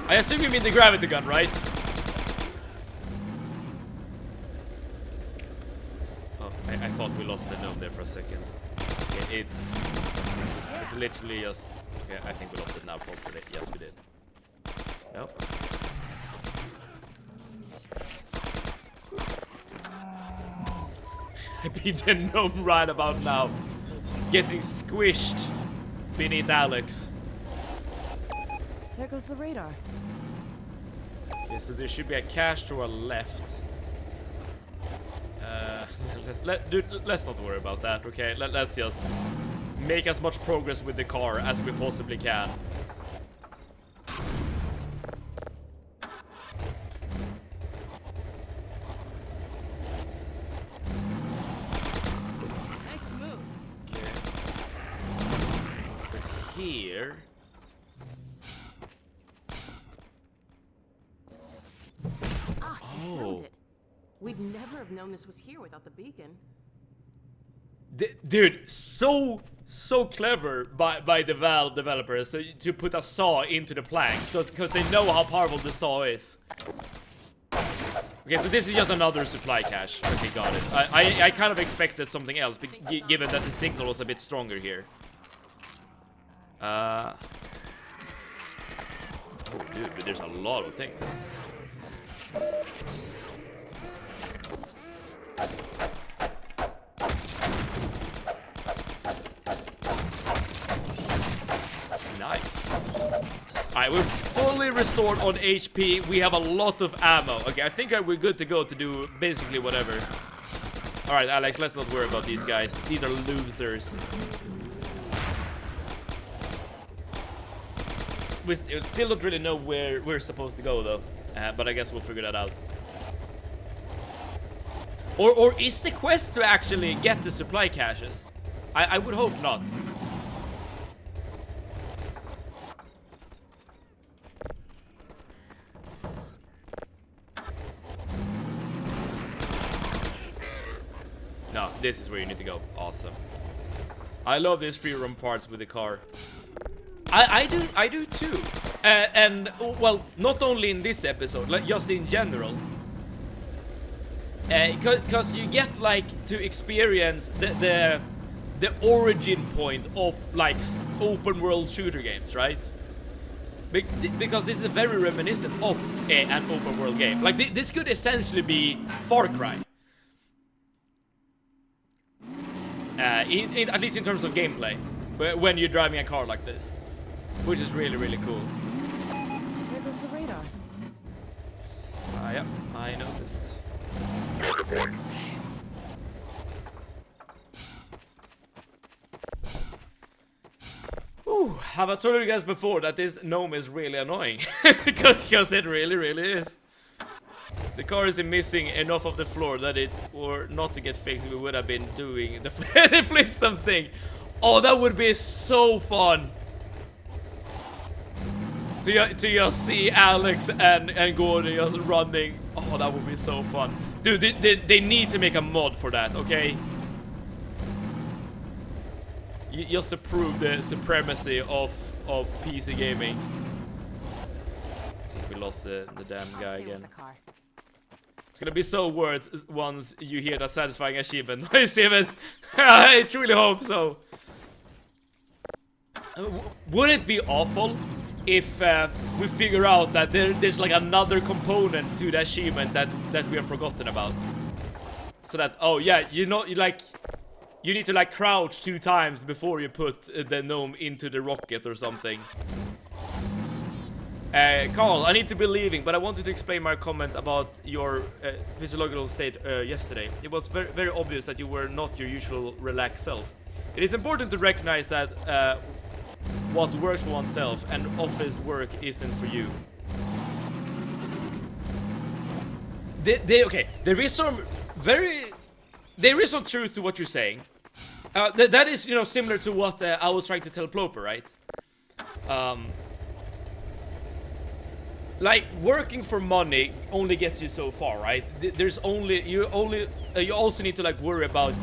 I assume you mean the gravity gun, right? Oh, I thought we lost the gnome there for a second. Okay, it's literally just... Okay, I think we lost it now properly. Yes, we did. Nope. I beat the gnome right about now. Getting squished beneath Alex. There goes the radar. Okay, so there should be a cache to our left. Let's not worry about that, okay? Let's just make as much progress with the car as we possibly can. Nice move. Okay. But here... Ah, you found it. We'd never have known this was here without the beacon. Dude, so clever by the Valve developers to put a saw into the planks, because they know how powerful the saw is. Okay, so this is just another supply cache. Okay, got it. I kind of expected something else, but given that the signal was a bit stronger here. Oh, dude, but there's a lot of things. Nice. Alright, we're fully restored on HP. We have a lot of ammo. Okay, I think we're good to go to do basically whatever. Alright, Alex, let's not worry about these guys. These are losers. We still don't really know where we're supposed to go, though. But I guess we'll figure that out. Or is the quest to actually get the supply caches? I would hope not. No, this is where you need to go. Awesome. I love these free roam parts with the car. I do too. And well, not only in this episode, like just in general. Because you get like to experience the origin point of like open world shooter games, right? Because this is very reminiscent of an open world game. Like this could essentially be Far Cry. At least in terms of gameplay, when you're driving a car like this, which is really, really cool. There goes the radar. Yeah, I noticed. Ooh, have I told you guys before that this gnome is really annoying? Because it really, really is. The car is missing enough of the floor that it were not to get fixed. We would have been doing the, the Flintstones thing. Oh, that would be so fun. To just see Alex and Gordon just running. Oh, that would be so fun. Dude, they need to make a mod for that, okay? Just to prove the supremacy of PC gaming. We lost the damn guy again. It's gonna be so worth once you hear that satisfying achievement. I see it. I truly hope so. Wouldn't it be awful if we figure out that there's like another component to the achievement that we have forgotten about? So that, oh yeah, you know, you need to like crouch 2 times before you put the gnome into the rocket or something. Carl, I need to be leaving, but I wanted to explain my comment about your physiological state yesterday. It was very, very obvious that you were not your usual relaxed self. It is important to recognize that what works for oneself and office work isn't for you. Okay, there is some truth to what you're saying. That is, you know, similar to what I was trying to tell Ploper, right? Like, working for money only gets you so far, right? You also need to like worry about,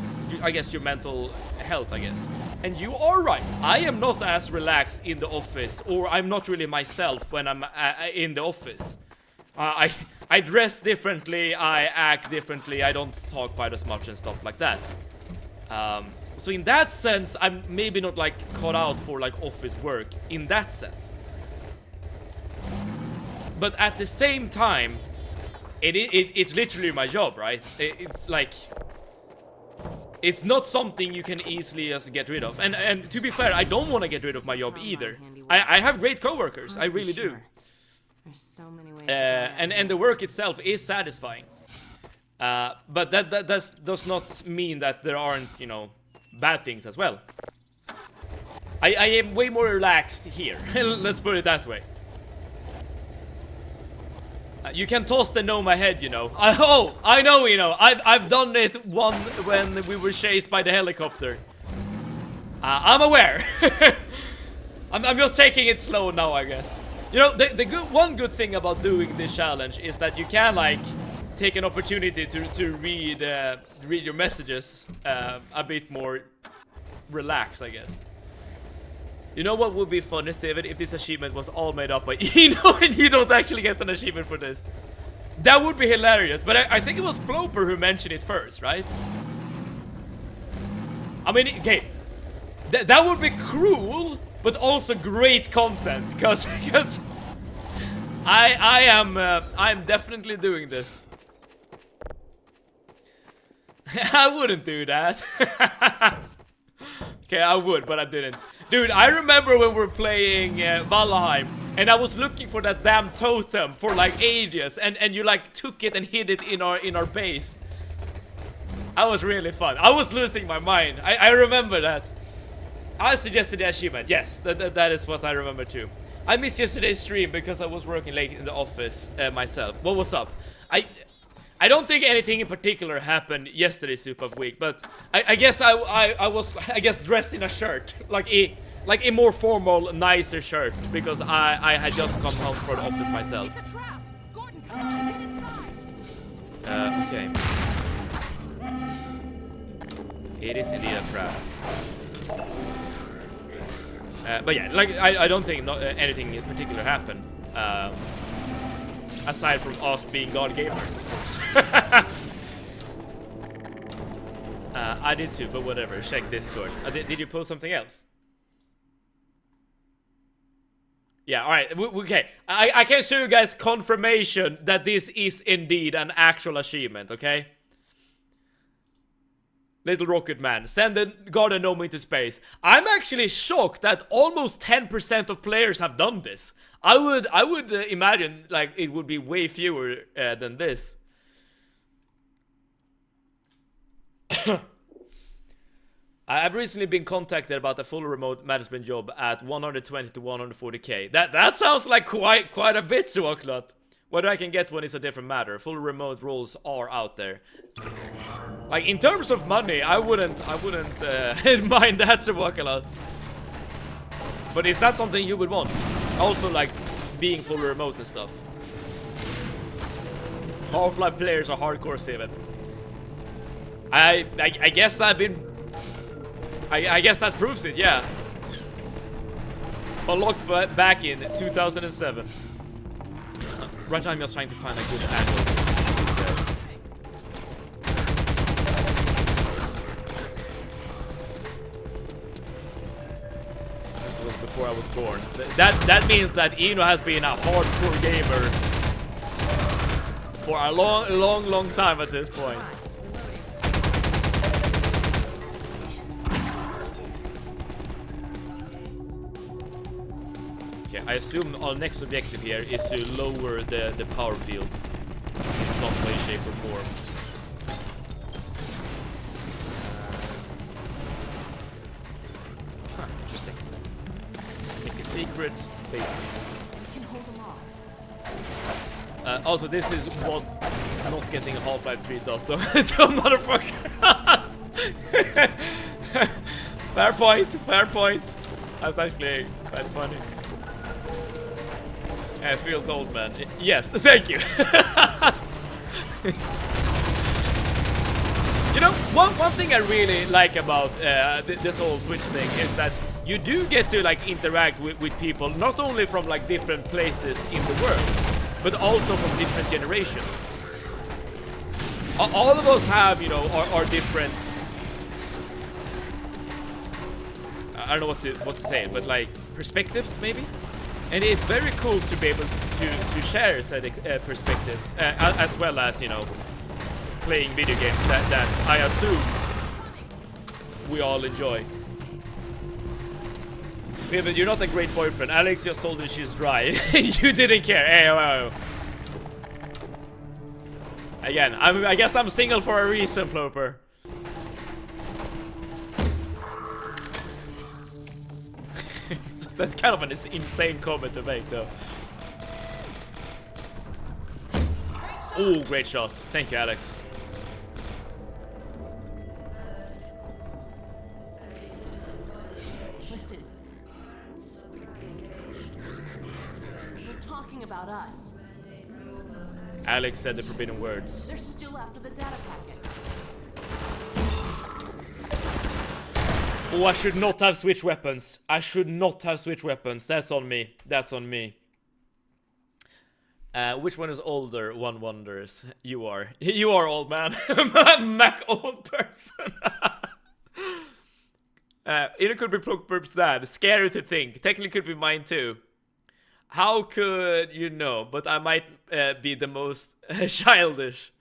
I guess, your mental health, I guess. And you are right. I am not as relaxed in the office, or I'm not really myself when I'm in the office. I dress differently, I act differently, I don't talk quite as much and stuff like that. So in that sense, I'm maybe not like caught out for like office work in that sense. But at the same time, it's literally my job, right? It's like, it's not something you can easily just get rid of. And to be fair, I don't want to get rid of my job either. I have great coworkers, I really do. There's so many ways And the work itself is satisfying. But that does not mean that there aren't, you know, bad things as well. I am way more relaxed here. Let's put it that way. You can toss the gnome ahead, you know. I know, you know. I've done it when we were chased by the helicopter. I'm aware. I'm just taking it slow now, I guess. You know, one good thing about doing this challenge is that you can like take an opportunity to read your messages a bit more relaxed, I guess. You know what would be funny, Steven, if this achievement was all made up by Eno and you don't actually get an achievement for this? That would be hilarious, but I think it was Ploper who mentioned it first, right? I mean, okay, that would be cruel, but also great content, because I'm definitely doing this. I wouldn't do that. Okay, I would, but I didn't. Dude, I remember when we were playing Valheim, and I was looking for that damn totem for like ages, and you like took it and hid it in our base. That was really fun. I was losing my mind. I remember that. I suggested the achievement. Yes, that is what I remember too. I missed yesterday's stream because I was working late in the office myself. What was up? I don't think anything in particular happened yesterday, Super Week, but I guess I was dressed in a shirt, like a more formal, nicer shirt, because I had just come home from the office myself. It's a trap. Gordon, come on, get inside. Okay. It is indeed a trap. But yeah, like I don't think anything in particular happened. Aside from us being God gamers, of course. I did too, but whatever. Check Discord. Did you post something else? Yeah, alright. Okay. I can show you guys confirmation that this is indeed an actual achievement, okay? Little Rocket Man, send the Garden Gnome into space. I'm actually shocked that almost 10% of players have done this. I would imagine like it would be way fewer than this. I've recently been contacted about a full remote management job at 120 to 140k. That sounds like quite a bit, Swacklot. Whether I can get one is a different matter. Full remote roles are out there. Like, in terms of money, I wouldn't mind that to walk a lot. But is that something you would want? Also, like, being fully remote and stuff. Half-Life players are hardcore Steven. I guess I've been... I guess that proves it, yeah. Unlocked back in 2007. Right now I'm just trying to find a good angle. That was before I was born. That means that Eno has been a hardcore gamer for a long time at this point. Okay, I assume our next objective here is to lower the power fields in some way, shape, or form. Huh, interesting. Make a secret basement. Can hold them off. Also, this is what not getting Half-Life 3 does to a motherfucker. Fair point, fair point. That's actually quite funny. It feels old, man. Yes, thank you. You know, one thing I really like about this whole Twitch thing is that you do get to like interact with people not only from like different places in the world, but also from different generations. All of us have, you know, our different. I don't know what to say, but like perspectives maybe. And it's very cool to be able to share said perspectives, as well as, you know, playing video games that I assume we all enjoy. David, you're not a great boyfriend. Alex just told her she's dry. You didn't care. Hey, oh. Again, I guess I'm single for a reason, Ploper. That's kind of an insane comment to make, though. Oh, great shot. Thank you, Alex. Listen. They're talking about us. Alex said the forbidden words. They're still after the data packet. Oh, I should not have switched weapons. I should not have switched weapons. That's on me. That's on me. Which one is older? One wonders. You are. You are old, man. Mac old person. It could be Plugburp's dad. Scary to think. Technically could be mine too. How could you know? But I might be the most childish.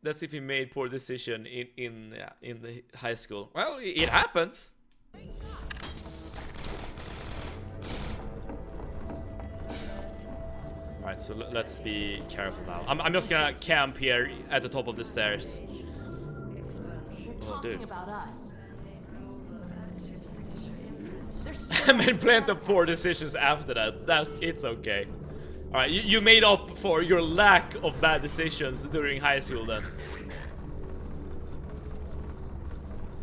That's if he made poor decision in the high school. Well, it happens. Alright, so let's be careful now. I'm just gonna camp here at the top of the stairs. They're talking about us. I made plenty of poor decisions after that. It's okay. Alright, you made up for your lack of bad decisions during high school then.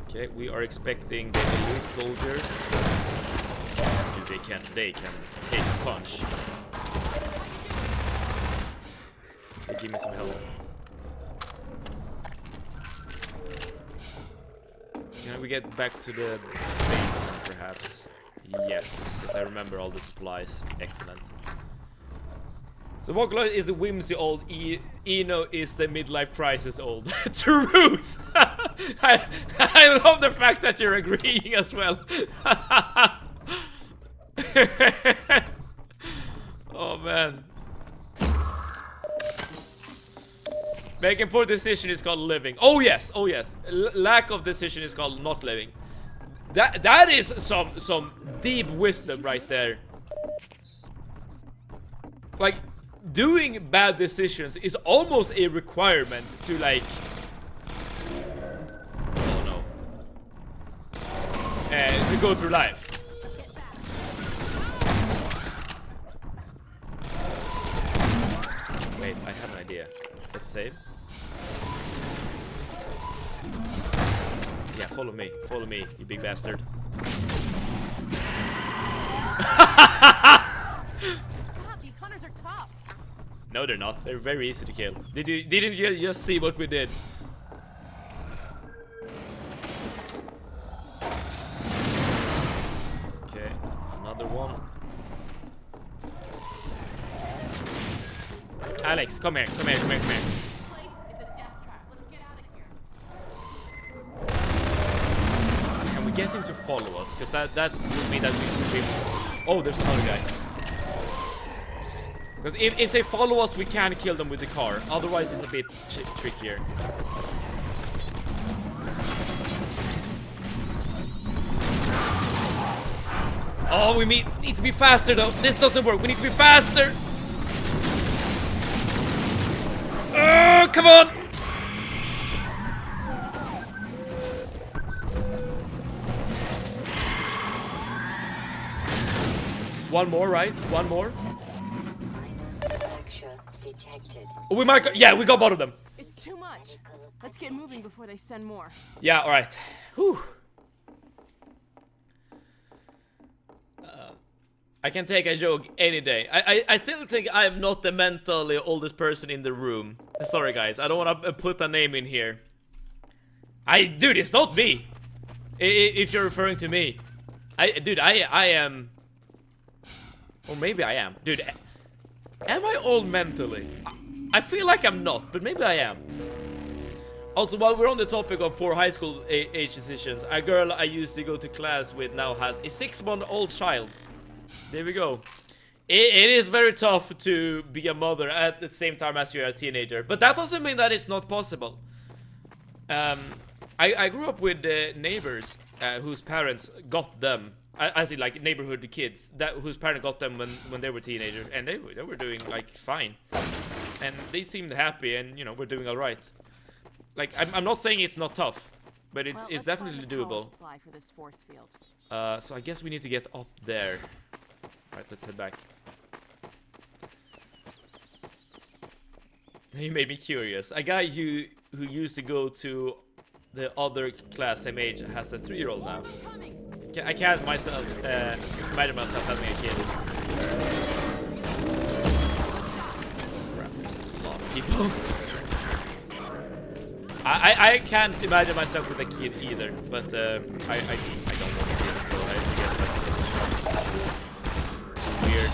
Okay, we are expecting the elite soldiers. They can take a punch. Okay, give me some help. Can we get back to the basement perhaps? Yes, because I remember all the supplies. Excellent. So Vocaloid is a whimsy old, Eno is the midlife crisis old. Truth! I love the fact that you're agreeing as well. Oh man. Making poor decision is called living. Oh yes, oh yes. Lack of decision is called not living. That is some deep wisdom right there. Like, doing bad decisions is almost a requirement to like, oh no, to go through life. I have an idea. Let's save. Yeah, follow me, you big bastard. God, these hunters are tough. No, they're not. They're very easy to kill. Didn't you just see what we did? Okay, another one. Alex, come here. This place is a death trap. Let's get out of here. Can we get him to follow us? Because that would mean that we... Oh, there's another guy. Because if they follow us, we can kill them with the car. Otherwise, it's a bit trickier. Oh, we need to be faster, though. This doesn't work. We need to be faster. Oh, come on. One more, right? One more. Oh, we might. Yeah, we got both of them. It's too much. Let's get moving before they send more. Yeah. All right. Whew. I can take a joke any day. I still think I'm not the mentally oldest person in the room. Sorry, guys. I don't want to put a name in here. Dude, it's not me. If you're referring to me, dude, I am. Or maybe I am. Dude, am I old mentally? I feel like I'm not, but maybe I am. Also, while we're on the topic of poor high school age decisions, a girl I used to go to class with now has a 6-month-old child. There we go. It is very tough to be a mother at the same time as you're a teenager, but that doesn't mean that it's not possible. I grew up with neighbors whose parents got them. I see, like, neighborhood kids whose parents got them when they were teenagers, and they were doing like fine, and they seemed happy, and you know, we're doing all right. Like, I'm not saying it's not tough, but it's definitely doable. For this force field. So I guess we need to get up there. All right, let's head back. You made me curious. A guy who used to go to the other class same age has a 3-year-old now. I can't imagine myself having a kid. Crap, there's a lot of people. I can't imagine myself with a kid either, but I don't want kids, so I guess that's weird.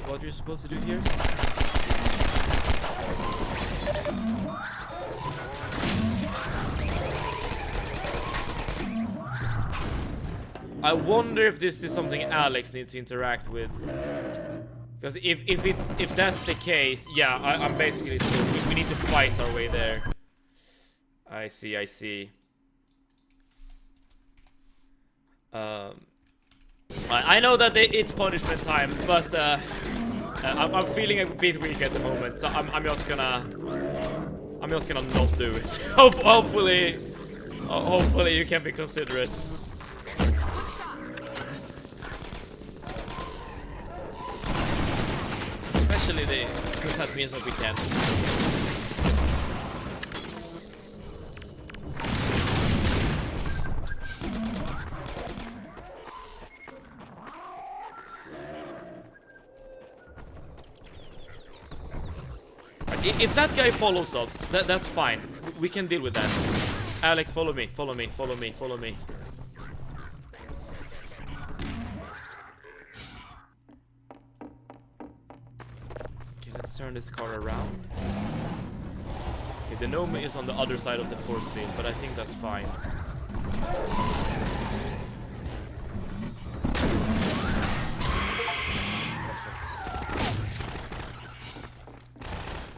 What you're supposed to do here? I wonder if this is something Alex needs to interact with. Because if that's the case, yeah, I'm basically supposed we need to fight our way there. I see. I know that it's punishment time, but I'm feeling a bit weak at the moment, so I'm just gonna not do it. Hopefully you can be considerate. Especially because that means that we can. If that guy follows us, that's fine. We can deal with that. Alex, follow me. Okay, let's turn this car around. Okay, the gnome is on the other side of the force field, but I think that's fine.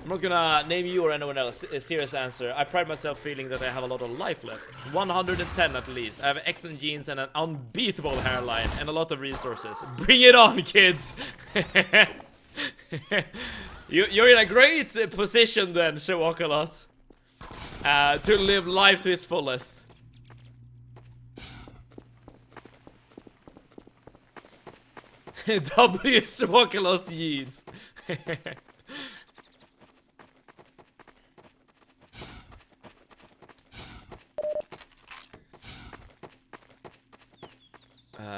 I'm not gonna name you or anyone else a serious answer. I pride myself feeling that I have a lot of life left. 110 at least. I have excellent genes and an unbeatable hairline and a lot of resources. Bring it on, kids! You're in a great position then, Shawakalot. To live life to its fullest. W Shawakalot's yeeds.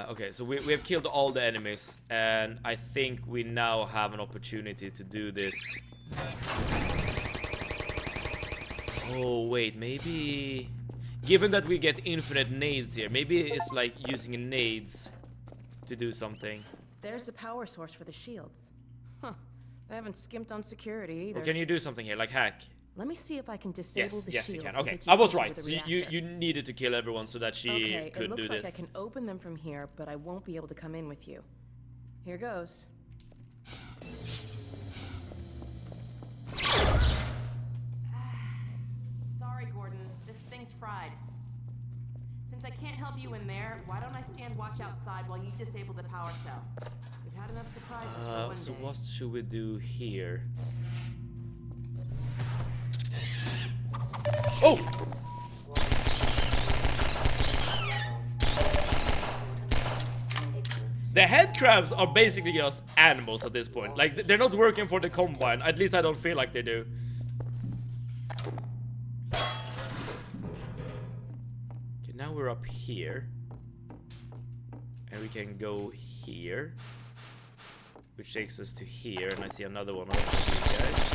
Okay, so we have killed all the enemies, and I think we now have an opportunity to do this. Oh wait, maybe... Given that we get infinite nades here, maybe it's like using nades to do something. There's the power source for the shields. Huh. They haven't skimped on security either. Or can you do something here, like hack? Let me see if I can disable the Yes, you shields. can. and Okay, take you I was closer right. to So the you reactor. needed to kill everyone so that she Okay, could it looks do like this. I can open them from here, but I won't be able to come in with you. Here goes. Sorry, Gordon. This thing's fried. Since I can't help you in there, why don't I stand watch outside while you disable the power cell? We've had enough surprises for one So day. what should we do here? Oh! The head crabs are basically just animals at this point. Like, they're not working for the Combine. At least I don't feel like they do. Okay, now we're up here. And we can go here. Which takes us to here, and I see another one over here, guys.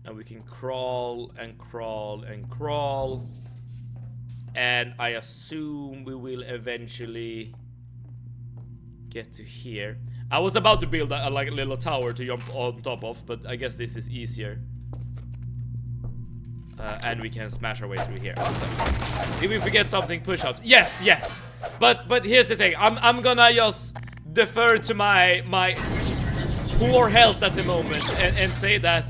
And we can crawl and crawl and crawl. And I assume we will eventually get to here. I was about to build a like a little tower to jump on top of, but I guess this is easier. And we can smash our way through here. Awesome. If we forget something, push-ups. Yes, yes. But here's the thing. I'm gonna just defer to my poor health at the moment and say that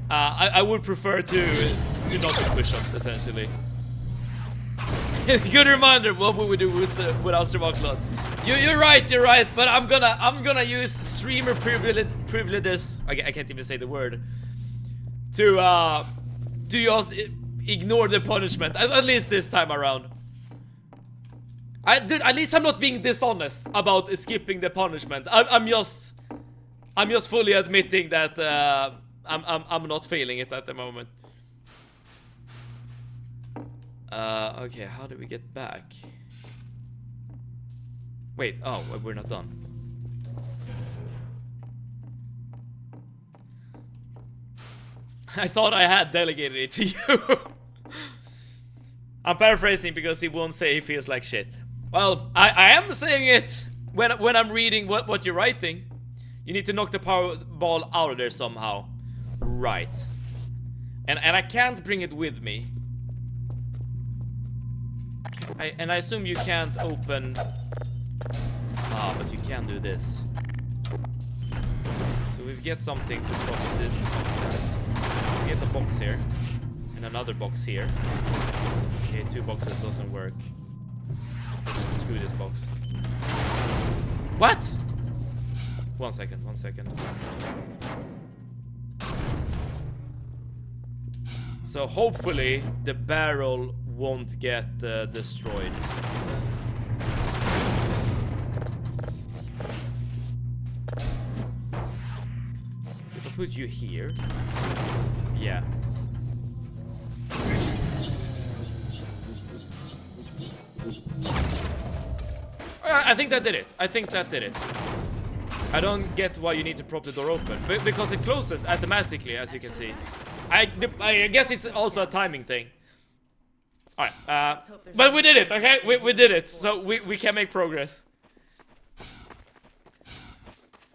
I would prefer to not do push-ups essentially. Good reminder. What would we do without Survival? You're right. But I'm gonna use streamer privileges. I can't even say the word. To just ignore the punishment. At least this time around. Dude, at least I'm not being dishonest about skipping the punishment. I'm just fully admitting that I'm not feeling it at the moment. Okay, how do we get back? Wait, oh, we're not done. I thought I had delegated it to you. I'm paraphrasing because he won't say he feels like shit. Well, I am saying it when I'm reading what you're writing. You need to knock the power ball out of there somehow. Right. And I can't bring it with me. And I assume you can't open... Ah, but you can do this. So we get something to cross this. We get a box here. And another box here. Okay, 2 boxes doesn't work. Screw this box. What? One second. So hopefully the barrel won't get destroyed. So if I put you here, yeah. I think that did it. I don't get why you need to prop the door open, because it closes automatically, as you can see. I guess it's also a timing thing. Alright, but we did it, okay? We did it, so we can make progress.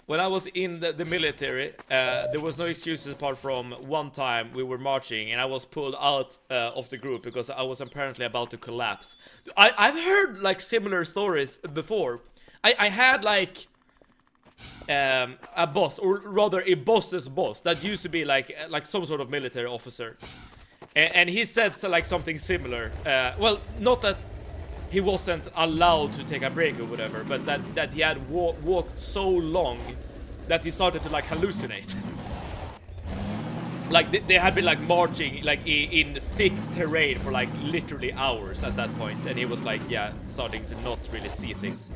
When I was in the military, there was no excuses apart from one time we were marching and I was pulled out of the group because I was apparently about to collapse. I've heard like similar stories before. I had like a boss, or rather a boss's boss, that used to be like some sort of military officer. And he said like something similar. Well, not that he wasn't allowed to take a break or whatever, but that he had walked so long that he started to like hallucinate. Like they had been like marching like in thick terrain for like literally hours at that point, and he was like, yeah, starting to not really see things.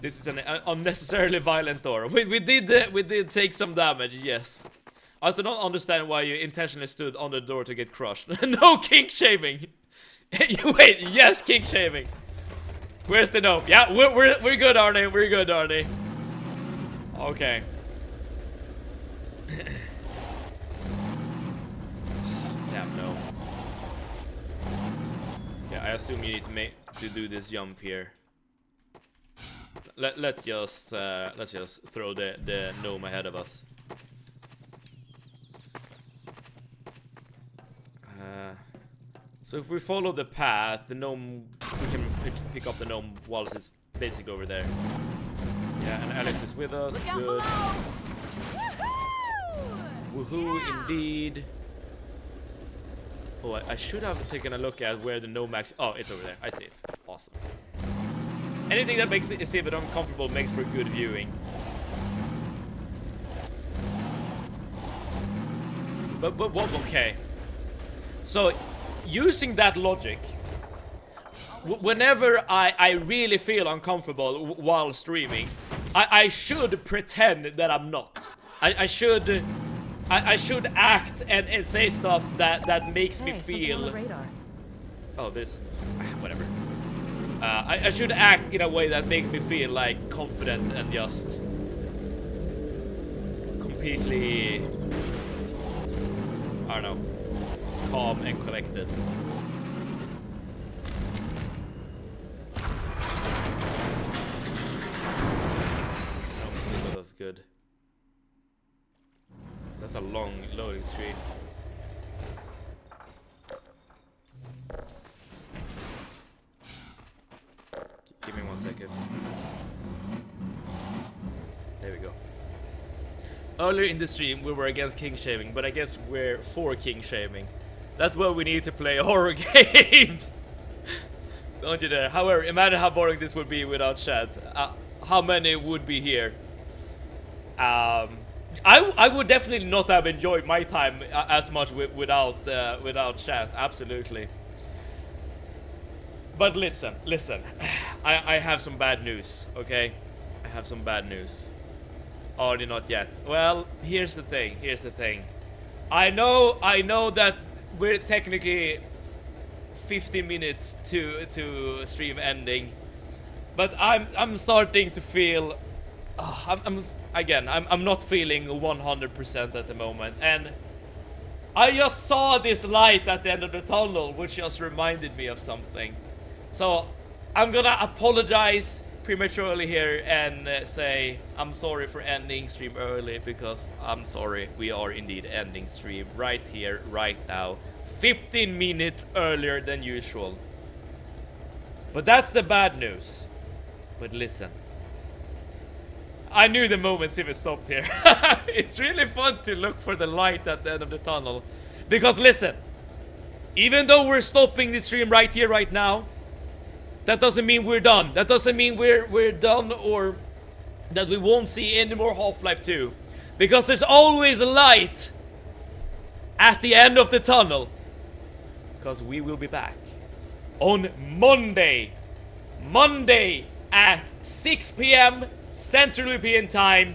This is an unnecessarily violent door. We did take some damage, yes. I also don't understand why you intentionally stood on the door to get crushed. No kink shaming. Wait, yes, kink shaming. Where's the note? Yeah, we're good, Arnie. We're good, Arnie. Okay. Damn, no. Yeah, I assume you need to do this jump here. Let's just throw the gnome ahead of us. So if we follow the path, the gnome, we can pick up the gnome while it's basically over there. Yeah, and Alex is with us. Look out Good. below! Woohoo, Yeah. indeed. Oh, I should have taken a look at where the gnome actually... Oh, it's over there. I see it. Awesome. Anything that makes it a bit uncomfortable makes for good viewing. But what? Okay. So, using that logic, whenever I really feel uncomfortable while streaming, I should pretend that I'm not. I should act and say stuff that makes me feel. Oh, this, whatever. I should act in a way that makes me feel like confident and just completely, I don't know, calm and collected. That was good. That's a long loading screen. Give me 1 second. There we go. Earlier in the stream we were against king shaming, but I guess we're for king shaming. That's why we need to play horror games. Don't you dare. However, imagine how boring this would be without chat. How many would be here? I would definitely not have enjoyed my time as much without chat. Absolutely. But listen. I have some bad news, okay? I have some bad news. Already not yet. Well, here's the thing. I know that we're technically 50 minutes to stream ending, but I'm starting to feel I'm not feeling 100% at the moment, and I just saw this light at the end of the tunnel, which just reminded me of something. So I'm gonna apologize prematurely here and say I'm sorry for ending stream early, because I'm sorry, we are indeed ending stream right here, right now, 15 minutes earlier than usual. But that's the bad news. But listen, I knew the moment if it stopped here. It's really fun to look for the light at the end of the tunnel, because listen, even though we're stopping the stream right here, right now, that doesn't mean we're done. That doesn't mean we're done, or that we won't see any more Half-Life 2. Because there's always a light at the end of the tunnel. Because we will be back on Monday. Monday at 6 p.m. Central European Time.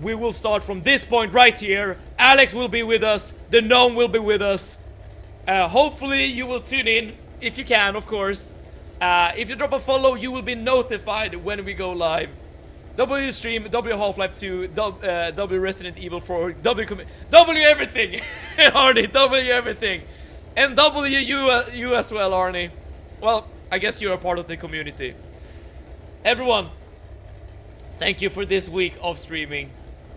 We will start from this point right here. Alex will be with us. The gnome will be with us. Hopefully you will tune in, if you can, of course. If you drop a follow, you will be notified when we go live. W stream, W Half-Life 2, W Resident Evil 4, W everything. Arnie, W everything. And W you as well, Arnie. Well, I guess you're a part of the community. Everyone, thank you for this week of streaming.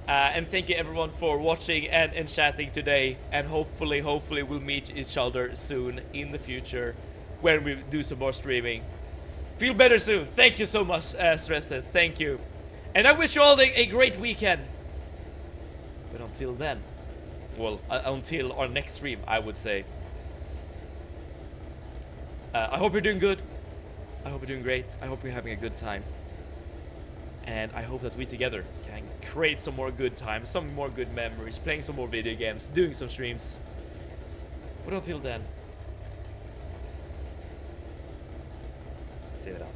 And thank you everyone for watching and chatting today. And hopefully we'll meet each other soon in the future, when we do some more streaming. Feel better soon. Thank you so much, Stresses. Thank you. And I wish you all a great weekend. But until then, well, until our next stream, I would say, I hope you're doing good. I hope you're doing great. I hope you're having a good time. And I hope that we together can create some more good times, some more good memories, playing some more video games, doing some streams. But until then, stay it up.